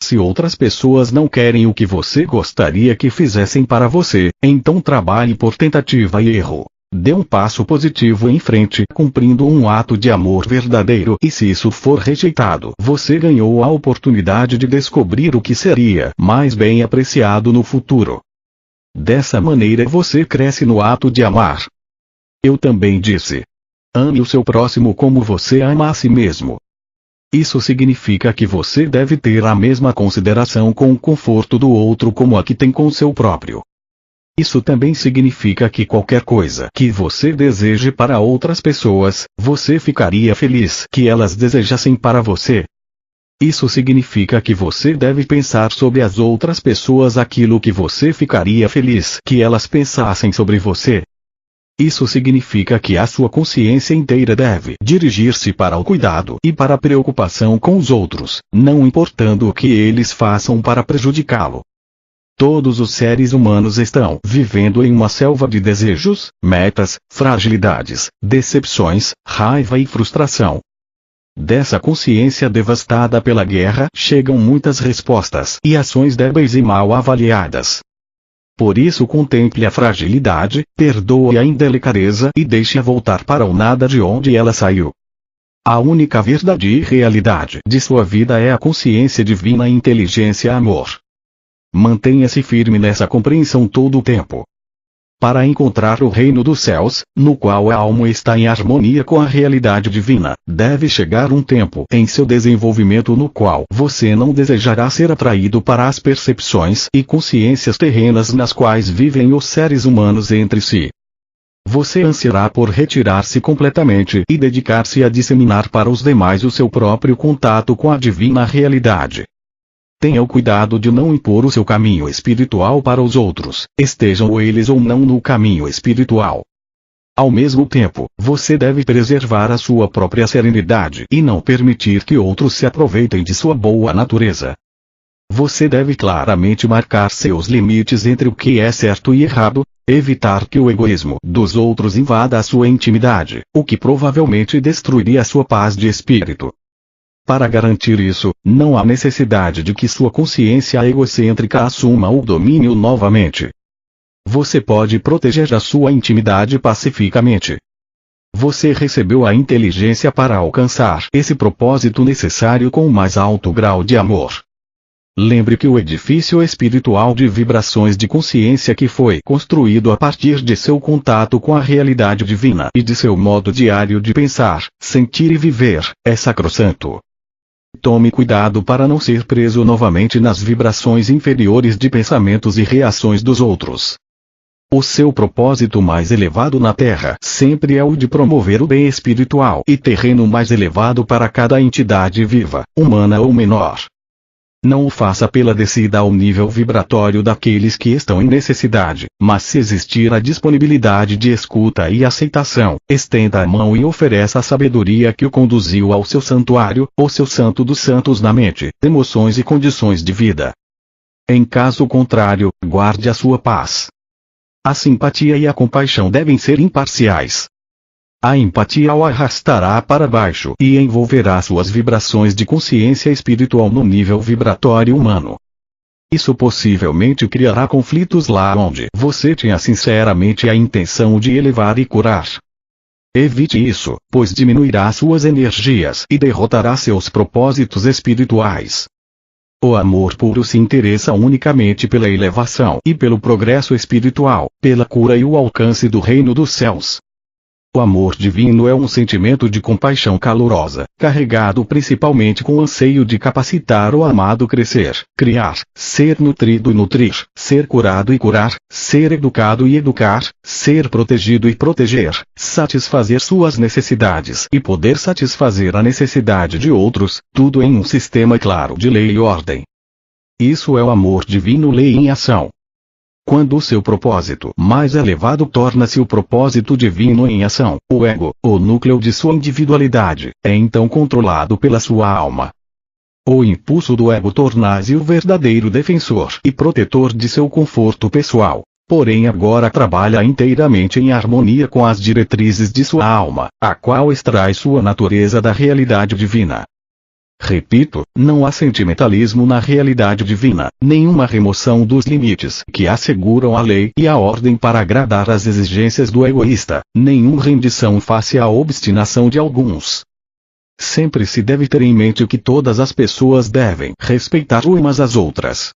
Se outras pessoas não querem o que você gostaria que fizessem para você, então trabalhe por tentativa e erro. Dê um passo positivo em frente, cumprindo um ato de amor verdadeiro, e se isso for rejeitado, você ganhou a oportunidade de descobrir o que seria mais bem apreciado no futuro. Dessa maneira você cresce no ato de amar. Eu também disse: ame o seu próximo como você ama a si mesmo. Isso significa que você deve ter a mesma consideração com o conforto do outro como a que tem com o seu próprio. Isso também significa que qualquer coisa que você deseje para outras pessoas, você ficaria feliz que elas desejassem para você. Isso significa que você deve pensar sobre as outras pessoas aquilo que você ficaria feliz que elas pensassem sobre você. Isso significa que a sua consciência inteira deve dirigir-se para o cuidado e para a preocupação com os outros, não importando o que eles façam para prejudicá-lo. Todos os seres humanos estão vivendo em uma selva de desejos, metas, fragilidades, decepções, raiva e frustração. Dessa consciência devastada pela guerra chegam muitas respostas e ações débeis e mal avaliadas. Por isso contemple a fragilidade, perdoe a indelicadeza e deixe-a voltar para o nada de onde ela saiu. A única verdade e realidade de sua vida é a consciência divina e inteligência amor. Mantenha-se firme nessa compreensão todo o tempo. Para encontrar o reino dos céus, no qual a alma está em harmonia com a realidade divina, deve chegar um tempo em seu desenvolvimento no qual você não desejará ser atraído para as percepções e consciências terrenas nas quais vivem os seres humanos entre si. Você ansiará por retirar-se completamente e dedicar-se a disseminar para os demais o seu próprio contato com a divina realidade. Tenha o cuidado de não impor o seu caminho espiritual para os outros, estejam eles ou não no caminho espiritual. Ao mesmo tempo, você deve preservar a sua própria serenidade e não permitir que outros se aproveitem de sua boa natureza. Você deve claramente marcar seus limites entre o que é certo e errado, evitar que o egoísmo dos outros invada a sua intimidade, o que provavelmente destruiria a sua paz de espírito. Para garantir isso, não há necessidade de que sua consciência egocêntrica assuma o domínio novamente. Você pode proteger a sua intimidade pacificamente. Você recebeu a inteligência para alcançar esse propósito necessário com o mais alto grau de amor. Lembre que o edifício espiritual de vibrações de consciência que foi construído a partir de seu contato com a realidade divina e de seu modo diário de pensar, sentir e viver, é sacrossanto. Tome cuidado para não ser preso novamente nas vibrações inferiores de pensamentos e reações dos outros. O seu propósito mais elevado na Terra sempre é o de promover o bem espiritual e terreno mais elevado para cada entidade viva, humana ou menor. Não o faça pela descida ao nível vibratório daqueles que estão em necessidade, mas se existir a disponibilidade de escuta e aceitação, estenda a mão e ofereça a sabedoria que o conduziu ao seu santuário, ou seu santo dos santos na mente, emoções e condições de vida. Em caso contrário, guarde a sua paz. A simpatia e a compaixão devem ser imparciais. A empatia o arrastará para baixo e envolverá suas vibrações de consciência espiritual no nível vibratório humano. Isso possivelmente criará conflitos lá onde você tinha sinceramente a intenção de elevar e curar. Evite isso, pois diminuirá suas energias e derrotará seus propósitos espirituais. O amor puro se interessa unicamente pela elevação e pelo progresso espiritual, pela cura e o alcance do reino dos céus. O amor divino é um sentimento de compaixão calorosa, carregado principalmente com o anseio de capacitar o amado crescer, criar, ser nutrido e nutrir, ser curado e curar, ser educado e educar, ser protegido e proteger, satisfazer suas necessidades e poder satisfazer a necessidade de outros, tudo em um sistema claro de lei e ordem. Isso é o amor divino, lei em ação. Quando o seu propósito mais elevado torna-se o propósito divino em ação, o ego, o núcleo de sua individualidade, é então controlado pela sua alma. O impulso do ego torna-se o verdadeiro defensor e protetor de seu conforto pessoal, porém agora trabalha inteiramente em harmonia com as diretrizes de sua alma, a qual extrai sua natureza da realidade divina. Repito, não há sentimentalismo na realidade divina, nenhuma remoção dos limites que asseguram a lei e a ordem para agradar às exigências do egoísta, nenhuma rendição face à obstinação de alguns. Sempre se deve ter em mente que todas as pessoas devem respeitar umas às outras.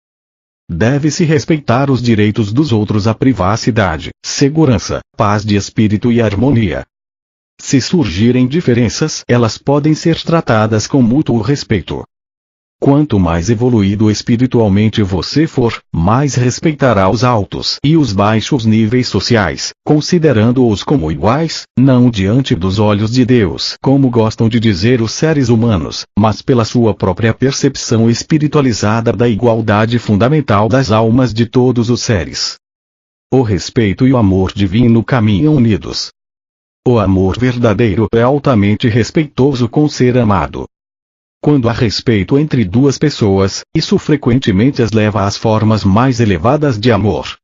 Deve-se respeitar os direitos dos outros à privacidade, segurança, paz de espírito e harmonia. Se surgirem diferenças, elas podem ser tratadas com mútuo respeito. Quanto mais evoluído espiritualmente você for, mais respeitará os altos e os baixos níveis sociais, considerando-os como iguais, não diante dos olhos de Deus, como gostam de dizer os seres humanos, mas pela sua própria percepção espiritualizada da igualdade fundamental das almas de todos os seres. O respeito e o amor divino caminham unidos. O amor verdadeiro é altamente respeitoso com o ser amado. Quando há respeito entre duas pessoas, isso frequentemente as leva às formas mais elevadas de amor.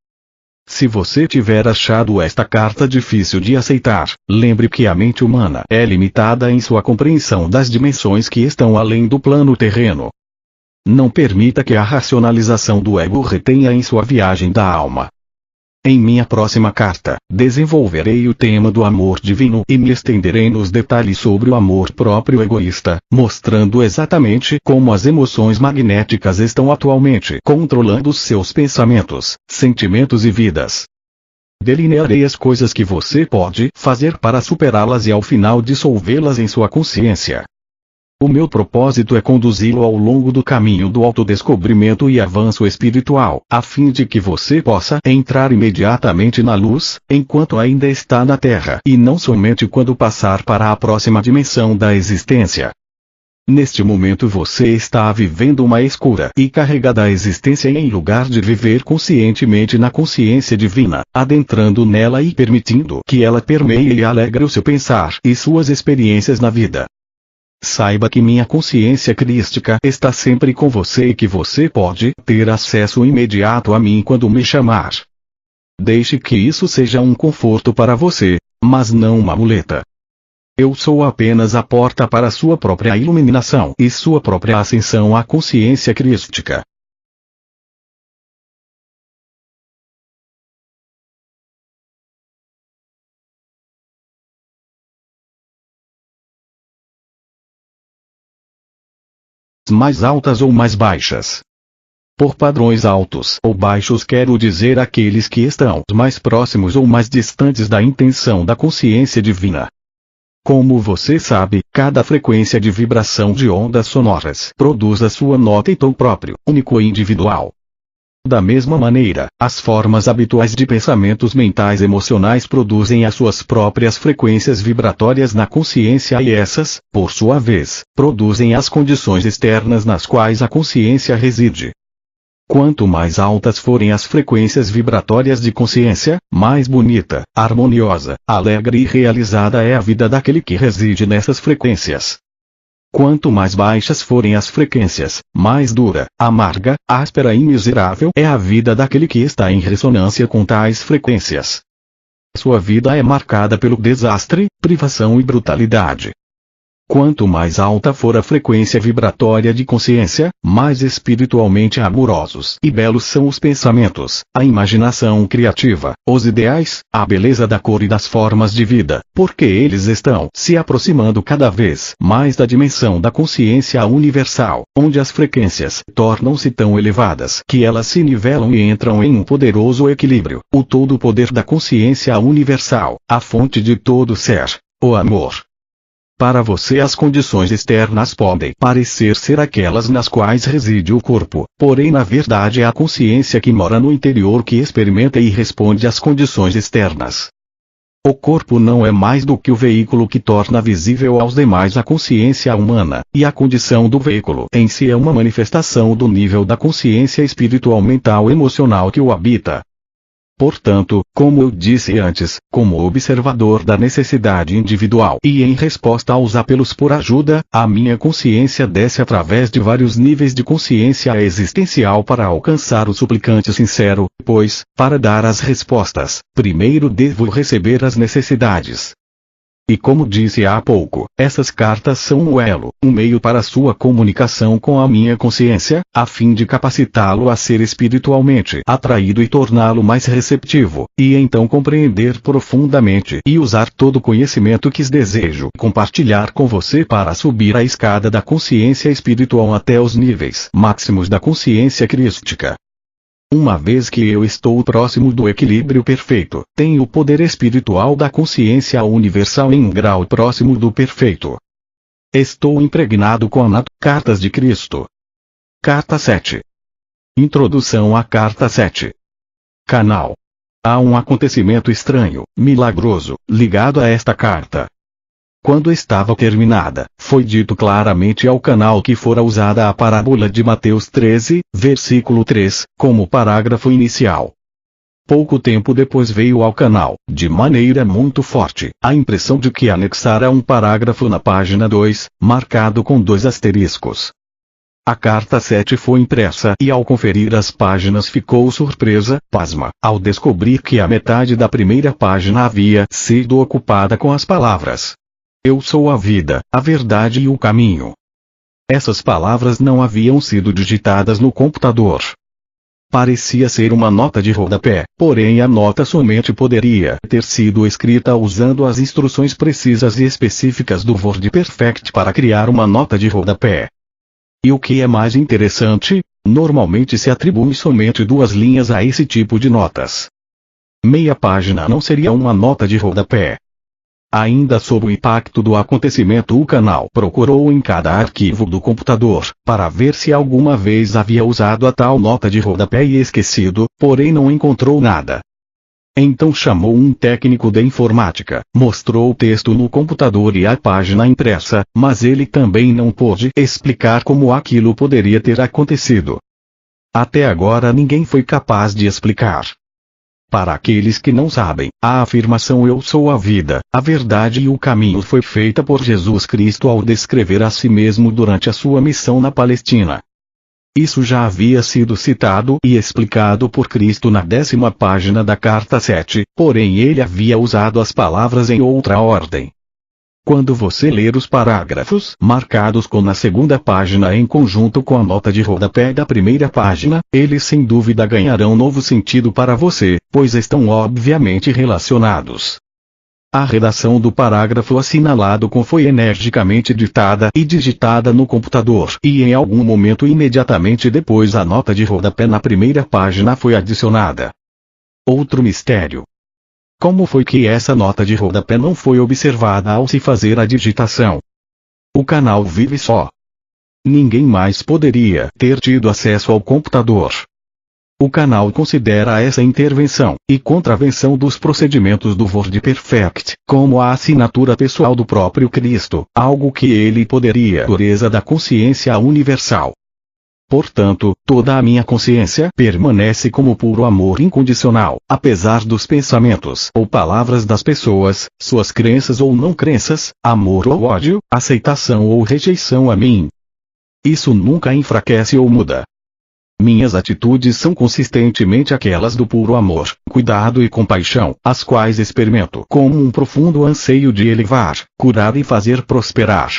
Se você tiver achado esta carta difícil de aceitar, lembre que a mente humana é limitada em sua compreensão das dimensões que estão além do plano terreno. Não permita que a racionalização do ego retenha em sua viagem da alma. Em minha próxima carta, desenvolverei o tema do amor divino e me estenderei nos detalhes sobre o amor próprio egoísta, mostrando exatamente como as emoções magnéticas estão atualmente controlando seus pensamentos, sentimentos e vidas. Delinearei as coisas que você pode fazer para superá-las e ao final dissolvê-las em sua consciência. O meu propósito é conduzi-lo ao longo do caminho do autodescobrimento e avanço espiritual, a fim de que você possa entrar imediatamente na luz, enquanto ainda está na Terra, e não somente quando passar para a próxima dimensão da existência. Neste momento você está vivendo uma escura e carregada existência em lugar de viver conscientemente na consciência divina, adentrando nela e permitindo que ela permeie e alegre o seu pensar e suas experiências na vida. Saiba que minha consciência crística está sempre com você e que você pode ter acesso imediato a mim quando me chamar. Deixe que isso seja um conforto para você, mas não uma muleta. Eu sou apenas a porta para sua própria iluminação e sua própria ascensão à consciência crística. Mais altas ou mais baixas. Por padrões altos ou baixos quero dizer aqueles que estão mais próximos ou mais distantes da intenção da consciência divina. Como você sabe, cada frequência de vibração de ondas sonoras produz a sua nota e tom próprio, único e individual. Da mesma maneira, as formas habituais de pensamentos mentais emocionais produzem as suas próprias frequências vibratórias na consciência e essas, por sua vez, produzem as condições externas nas quais a consciência reside. Quanto mais altas forem as frequências vibratórias de consciência, mais bonita, harmoniosa, alegre e realizada é a vida daquele que reside nessas frequências. Quanto mais baixas forem as frequências, mais dura, amarga, áspera e miserável é a vida daquele que está em ressonância com tais frequências. Sua vida é marcada pelo desastre, privação e brutalidade. Quanto mais alta for a frequência vibratória de consciência, mais espiritualmente amorosos e belos são os pensamentos, a imaginação criativa, os ideais, a beleza da cor e das formas de vida, porque eles estão se aproximando cada vez mais da dimensão da consciência universal, onde as frequências tornam-se tão elevadas que elas se nivelam e entram em um poderoso equilíbrio, o todo poder da consciência universal, a fonte de todo ser, o amor. Para você as condições externas podem parecer ser aquelas nas quais reside o corpo, porém na verdade é a consciência que mora no interior que experimenta e responde às condições externas. O corpo não é mais do que o veículo que torna visível aos demais a consciência humana, e a condição do veículo em si é uma manifestação do nível da consciência espiritual mental emocional que o habita. Portanto, como eu disse antes, como observador da necessidade individual e em resposta aos apelos por ajuda, a minha consciência desce através de vários níveis de consciência existencial para alcançar o suplicante sincero, pois, para dar as respostas, primeiro devo receber as necessidades. E como disse há pouco, essas cartas são um elo, um meio para sua comunicação com a minha consciência, a fim de capacitá-lo a ser espiritualmente atraído e torná-lo mais receptivo, e então compreender profundamente e usar todo o conhecimento que desejo compartilhar com você para subir a escada da consciência espiritual até os níveis máximos da consciência crística. Uma vez que eu estou próximo do equilíbrio perfeito, tenho o poder espiritual da consciência universal em um grau próximo do perfeito. Estou impregnado com a cartas de Cristo. Carta 7. Introdução à Carta 7. Canal. Há um acontecimento estranho, milagroso, ligado a esta carta. Quando estava terminada, foi dito claramente ao canal que fora usada a parábola de Mateus 13, versículo 3, como parágrafo inicial. Pouco tempo depois veio ao canal, de maneira muito forte, a impressão de que anexara um parágrafo na página 2, marcado com 2 asteriscos. A carta 7 foi impressa e ao conferir as páginas ficou surpresa, pasma, ao descobrir que a metade da primeira página havia sido ocupada com as palavras: Eu sou a vida, a verdade e o caminho. Essas palavras não haviam sido digitadas no computador. Parecia ser uma nota de rodapé, porém a nota somente poderia ter sido escrita usando as instruções precisas e específicas do WordPerfect para criar uma nota de rodapé. E o que é mais interessante, normalmente se atribui somente 2 linhas a esse tipo de notas. Meia página não seria uma nota de rodapé. Ainda sob o impacto do acontecimento, o canal procurou em cada arquivo do computador, para ver se alguma vez havia usado a tal nota de rodapé e esquecido, porém não encontrou nada. Então chamou um técnico de informática, mostrou o texto no computador e a página impressa, mas ele também não pôde explicar como aquilo poderia ter acontecido. Até agora ninguém foi capaz de explicar. Para aqueles que não sabem, a afirmação Eu sou a vida, a verdade e o caminho foi feita por Jesus Cristo ao descrever a si mesmo durante a sua missão na Palestina. Isso já havia sido citado e explicado por Cristo na 10ª página da Carta 7, porém ele havia usado as palavras em outra ordem. Quando você ler os parágrafos marcados na 2ª página em conjunto com a nota de rodapé da primeira página, eles sem dúvida ganharão novo sentido para você, pois estão obviamente relacionados. A redação do parágrafo assinalado foi energicamente ditada e digitada no computador, e em algum momento imediatamente depois a nota de rodapé na primeira página foi adicionada. Outro mistério. Como foi que essa nota de rodapé não foi observada ao se fazer a digitação? O canal vive só. Ninguém mais poderia ter tido acesso ao computador. O canal considera essa intervenção e contravenção dos procedimentos do WordPerfect como a assinatura pessoal do próprio Cristo, algo que ele poderia pureza da consciência universal. Portanto, toda a minha consciência permanece como puro amor incondicional, apesar dos pensamentos ou palavras das pessoas, suas crenças ou não crenças, amor ou ódio, aceitação ou rejeição a mim. Isso nunca enfraquece ou muda. Minhas atitudes são consistentemente aquelas do puro amor, cuidado e compaixão, as quais experimento como um profundo anseio de elevar, curar e fazer prosperar.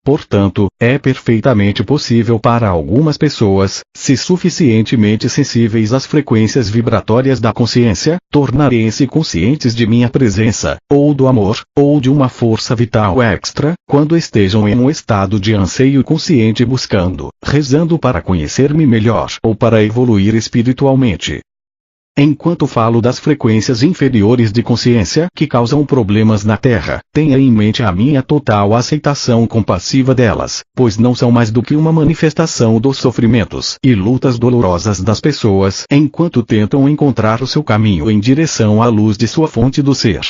Portanto, é perfeitamente possível para algumas pessoas, se suficientemente sensíveis às frequências vibratórias da consciência, tornarem-se conscientes de minha presença, ou do amor, ou de uma força vital extra, quando estejam em um estado de anseio consciente buscando, rezando para conhecer-me melhor ou para evoluir espiritualmente. Enquanto falo das frequências inferiores de consciência que causam problemas na Terra, tenha em mente a minha total aceitação compassiva delas, pois não são mais do que uma manifestação dos sofrimentos e lutas dolorosas das pessoas enquanto tentam encontrar o seu caminho em direção à luz de sua fonte do ser.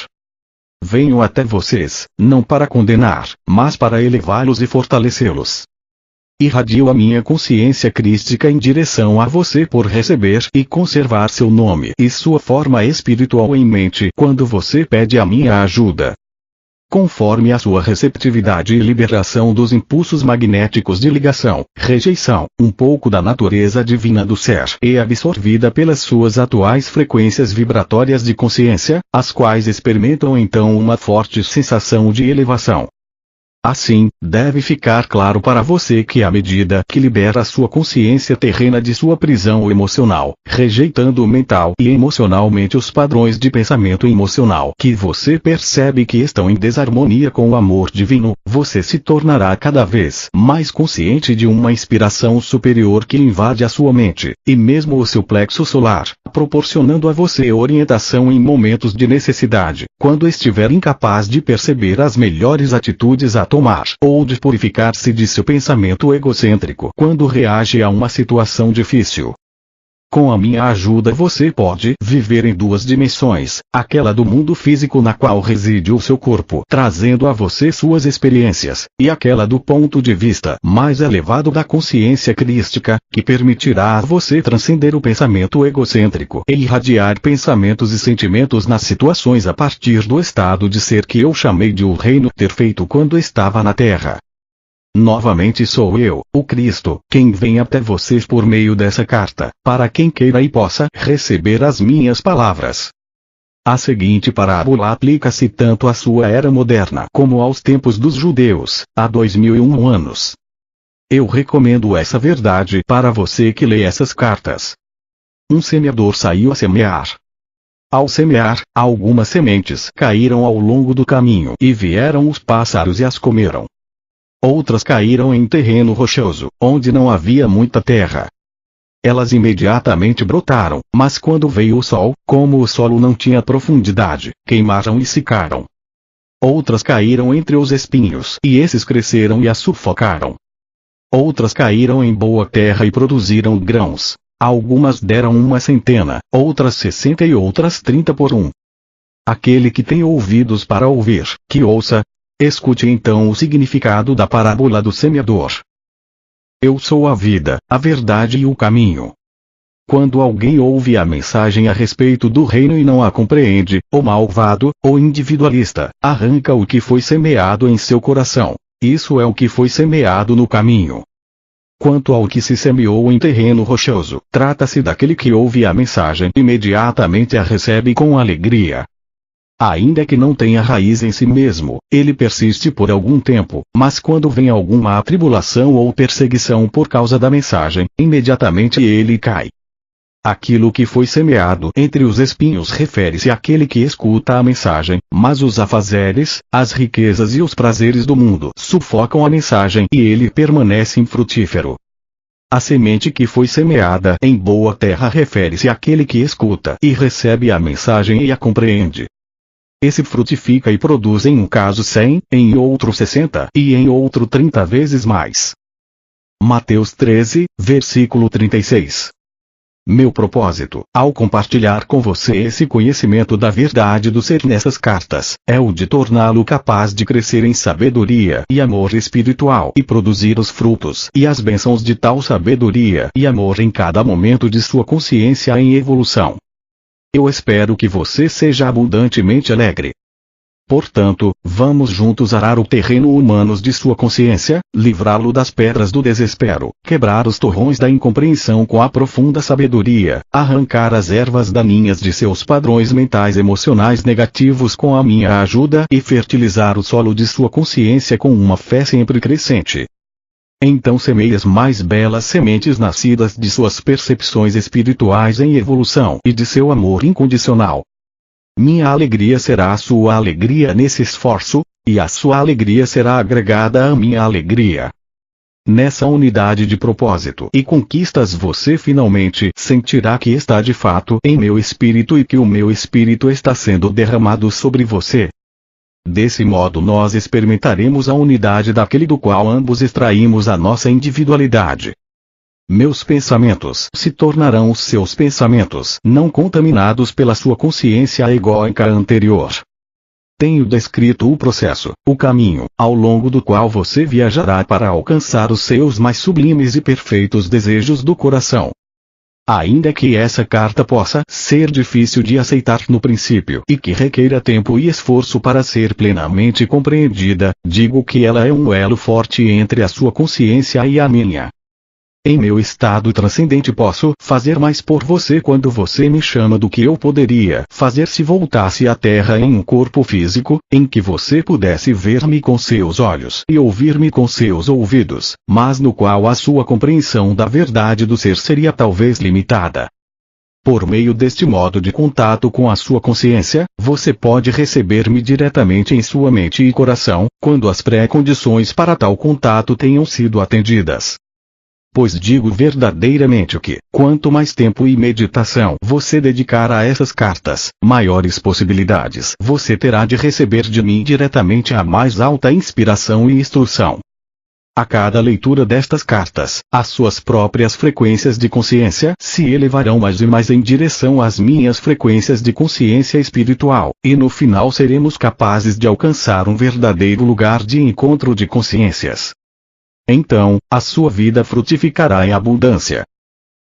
Venho até vocês, não para condenar, mas para elevá-los e fortalecê-los. Irradio a minha consciência crística em direção a você por receber e conservar seu nome e sua forma espiritual em mente quando você pede a minha ajuda. Conforme a sua receptividade e liberação dos impulsos magnéticos de ligação, rejeição, um pouco da natureza divina do ser é absorvida pelas suas atuais frequências vibratórias de consciência, as quais experimentam então uma forte sensação de elevação. Assim, deve ficar claro para você que à medida que libera sua consciência terrena de sua prisão emocional, rejeitando mental e emocionalmente os padrões de pensamento emocional que você percebe que estão em desarmonia com o amor divino, você se tornará cada vez mais consciente de uma inspiração superior que invade a sua mente, e mesmo o seu plexo solar, proporcionando a você orientação em momentos de necessidade, quando estiver incapaz de perceber as melhores atitudes a tomar ou de purificar-se de seu pensamento egocêntrico quando reage a uma situação difícil. Com a minha ajuda você pode viver em duas dimensões, aquela do mundo físico na qual reside o seu corpo, trazendo a você suas experiências, e aquela do ponto de vista mais elevado da consciência crística, que permitirá a você transcender o pensamento egocêntrico e irradiar pensamentos e sentimentos nas situações a partir do estado de ser que eu chamei de o reino perfeito quando estava na Terra. Novamente sou eu, o Cristo, quem vem até vocês por meio dessa carta, para quem queira e possa receber as minhas palavras. A seguinte parábola aplica-se tanto à sua era moderna como aos tempos dos judeus, há 2001 anos. Eu recomendo essa verdade para você que lê essas cartas. Um semeador saiu a semear. Ao semear, algumas sementes caíram ao longo do caminho e vieram os pássaros e as comeram. Outras caíram em terreno rochoso, onde não havia muita terra. Elas imediatamente brotaram, mas quando veio o sol, como o solo não tinha profundidade, queimaram e secaram. Outras caíram entre os espinhos, e esses cresceram e as sufocaram. Outras caíram em boa terra e produziram grãos. Algumas deram 100, outras 60 e outras 30 por 1. Aquele que tem ouvidos para ouvir, que ouça. Escute então o significado da parábola do semeador. Eu sou a vida, a verdade e o caminho. Quando alguém ouve a mensagem a respeito do reino e não a compreende, o malvado, ou individualista, arranca o que foi semeado em seu coração. Isso é o que foi semeado no caminho. Quanto ao que se semeou em terreno rochoso, trata-se daquele que ouve a mensagem e imediatamente a recebe com alegria. Ainda que não tenha raiz em si mesmo, ele persiste por algum tempo, mas quando vem alguma atribulação ou perseguição por causa da mensagem, imediatamente ele cai. Aquilo que foi semeado entre os espinhos refere-se àquele que escuta a mensagem, mas os afazeres, as riquezas e os prazeres do mundo sufocam a mensagem e ele permanece infrutífero. A semente que foi semeada em boa terra refere-se àquele que escuta e recebe a mensagem e a compreende. Esse frutifica e produz em um caso 100, em outro 60 e em outro 30 vezes mais. Mateus 13, versículo 36. Meu propósito, ao compartilhar com você esse conhecimento da verdade do ser nessas cartas, é o de torná-lo capaz de crescer em sabedoria e amor espiritual e produzir os frutos e as bênçãos de tal sabedoria e amor em cada momento de sua consciência em evolução. Eu espero que você seja abundantemente alegre. Portanto, vamos juntos arar o terreno humano de sua consciência, livrá-lo das pedras do desespero, quebrar os torrões da incompreensão com a profunda sabedoria, arrancar as ervas daninhas de seus padrões mentais emocionais negativos com a minha ajuda e fertilizar o solo de sua consciência com uma fé sempre crescente. Então semeie as mais belas sementes nascidas de suas percepções espirituais em evolução e de seu amor incondicional. Minha alegria será a sua alegria nesse esforço, e a sua alegria será agregada à minha alegria. Nessa unidade de propósito e conquistas você finalmente sentirá que está de fato em meu espírito e que o meu espírito está sendo derramado sobre você. Desse modo nós experimentaremos a unidade daquele do qual ambos extraímos a nossa individualidade. Meus pensamentos se tornarão os seus pensamentos, não contaminados pela sua consciência egóica anterior. Tenho descrito o processo, o caminho, ao longo do qual você viajará para alcançar os seus mais sublimes e perfeitos desejos do coração. Ainda que essa carta possa ser difícil de aceitar no princípio e que requeira tempo e esforço para ser plenamente compreendida, digo que ela é um elo forte entre a sua consciência e a minha. Em meu estado transcendente posso fazer mais por você quando você me chama do que eu poderia fazer se voltasse à Terra em um corpo físico, em que você pudesse ver-me com seus olhos e ouvir-me com seus ouvidos, mas no qual a sua compreensão da verdade do ser seria talvez limitada. Por meio deste modo de contato com a sua consciência, você pode receber-me diretamente em sua mente e coração, quando as pré-condições para tal contato tenham sido atendidas. Pois digo verdadeiramente que, quanto mais tempo e meditação você dedicar a essas cartas, maiores possibilidades você terá de receber de mim diretamente a mais alta inspiração e instrução. A cada leitura destas cartas, as suas próprias frequências de consciência se elevarão mais e mais em direção às minhas frequências de consciência espiritual, e no final seremos capazes de alcançar um verdadeiro lugar de encontro de consciências. Então, a sua vida frutificará em abundância.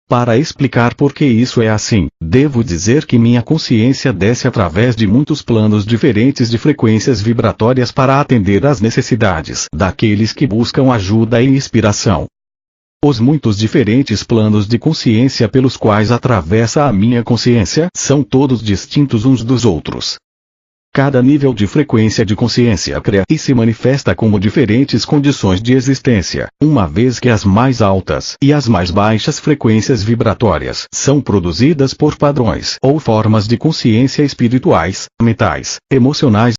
Para explicar por que isso é assim, devo dizer que minha consciência desce através de muitos planos diferentes de frequências vibratórias para atender às necessidades daqueles que buscam ajuda e inspiração. Os muitos diferentes planos de consciência pelos quais atravessa a minha consciência são todos distintos uns dos outros. Cada nível de frequência de consciência cria e se manifesta como diferentes condições de existência, uma vez que as mais altas e as mais baixas frequências vibratórias são produzidas por padrões ou formas de consciência espirituais, mentais, emocionais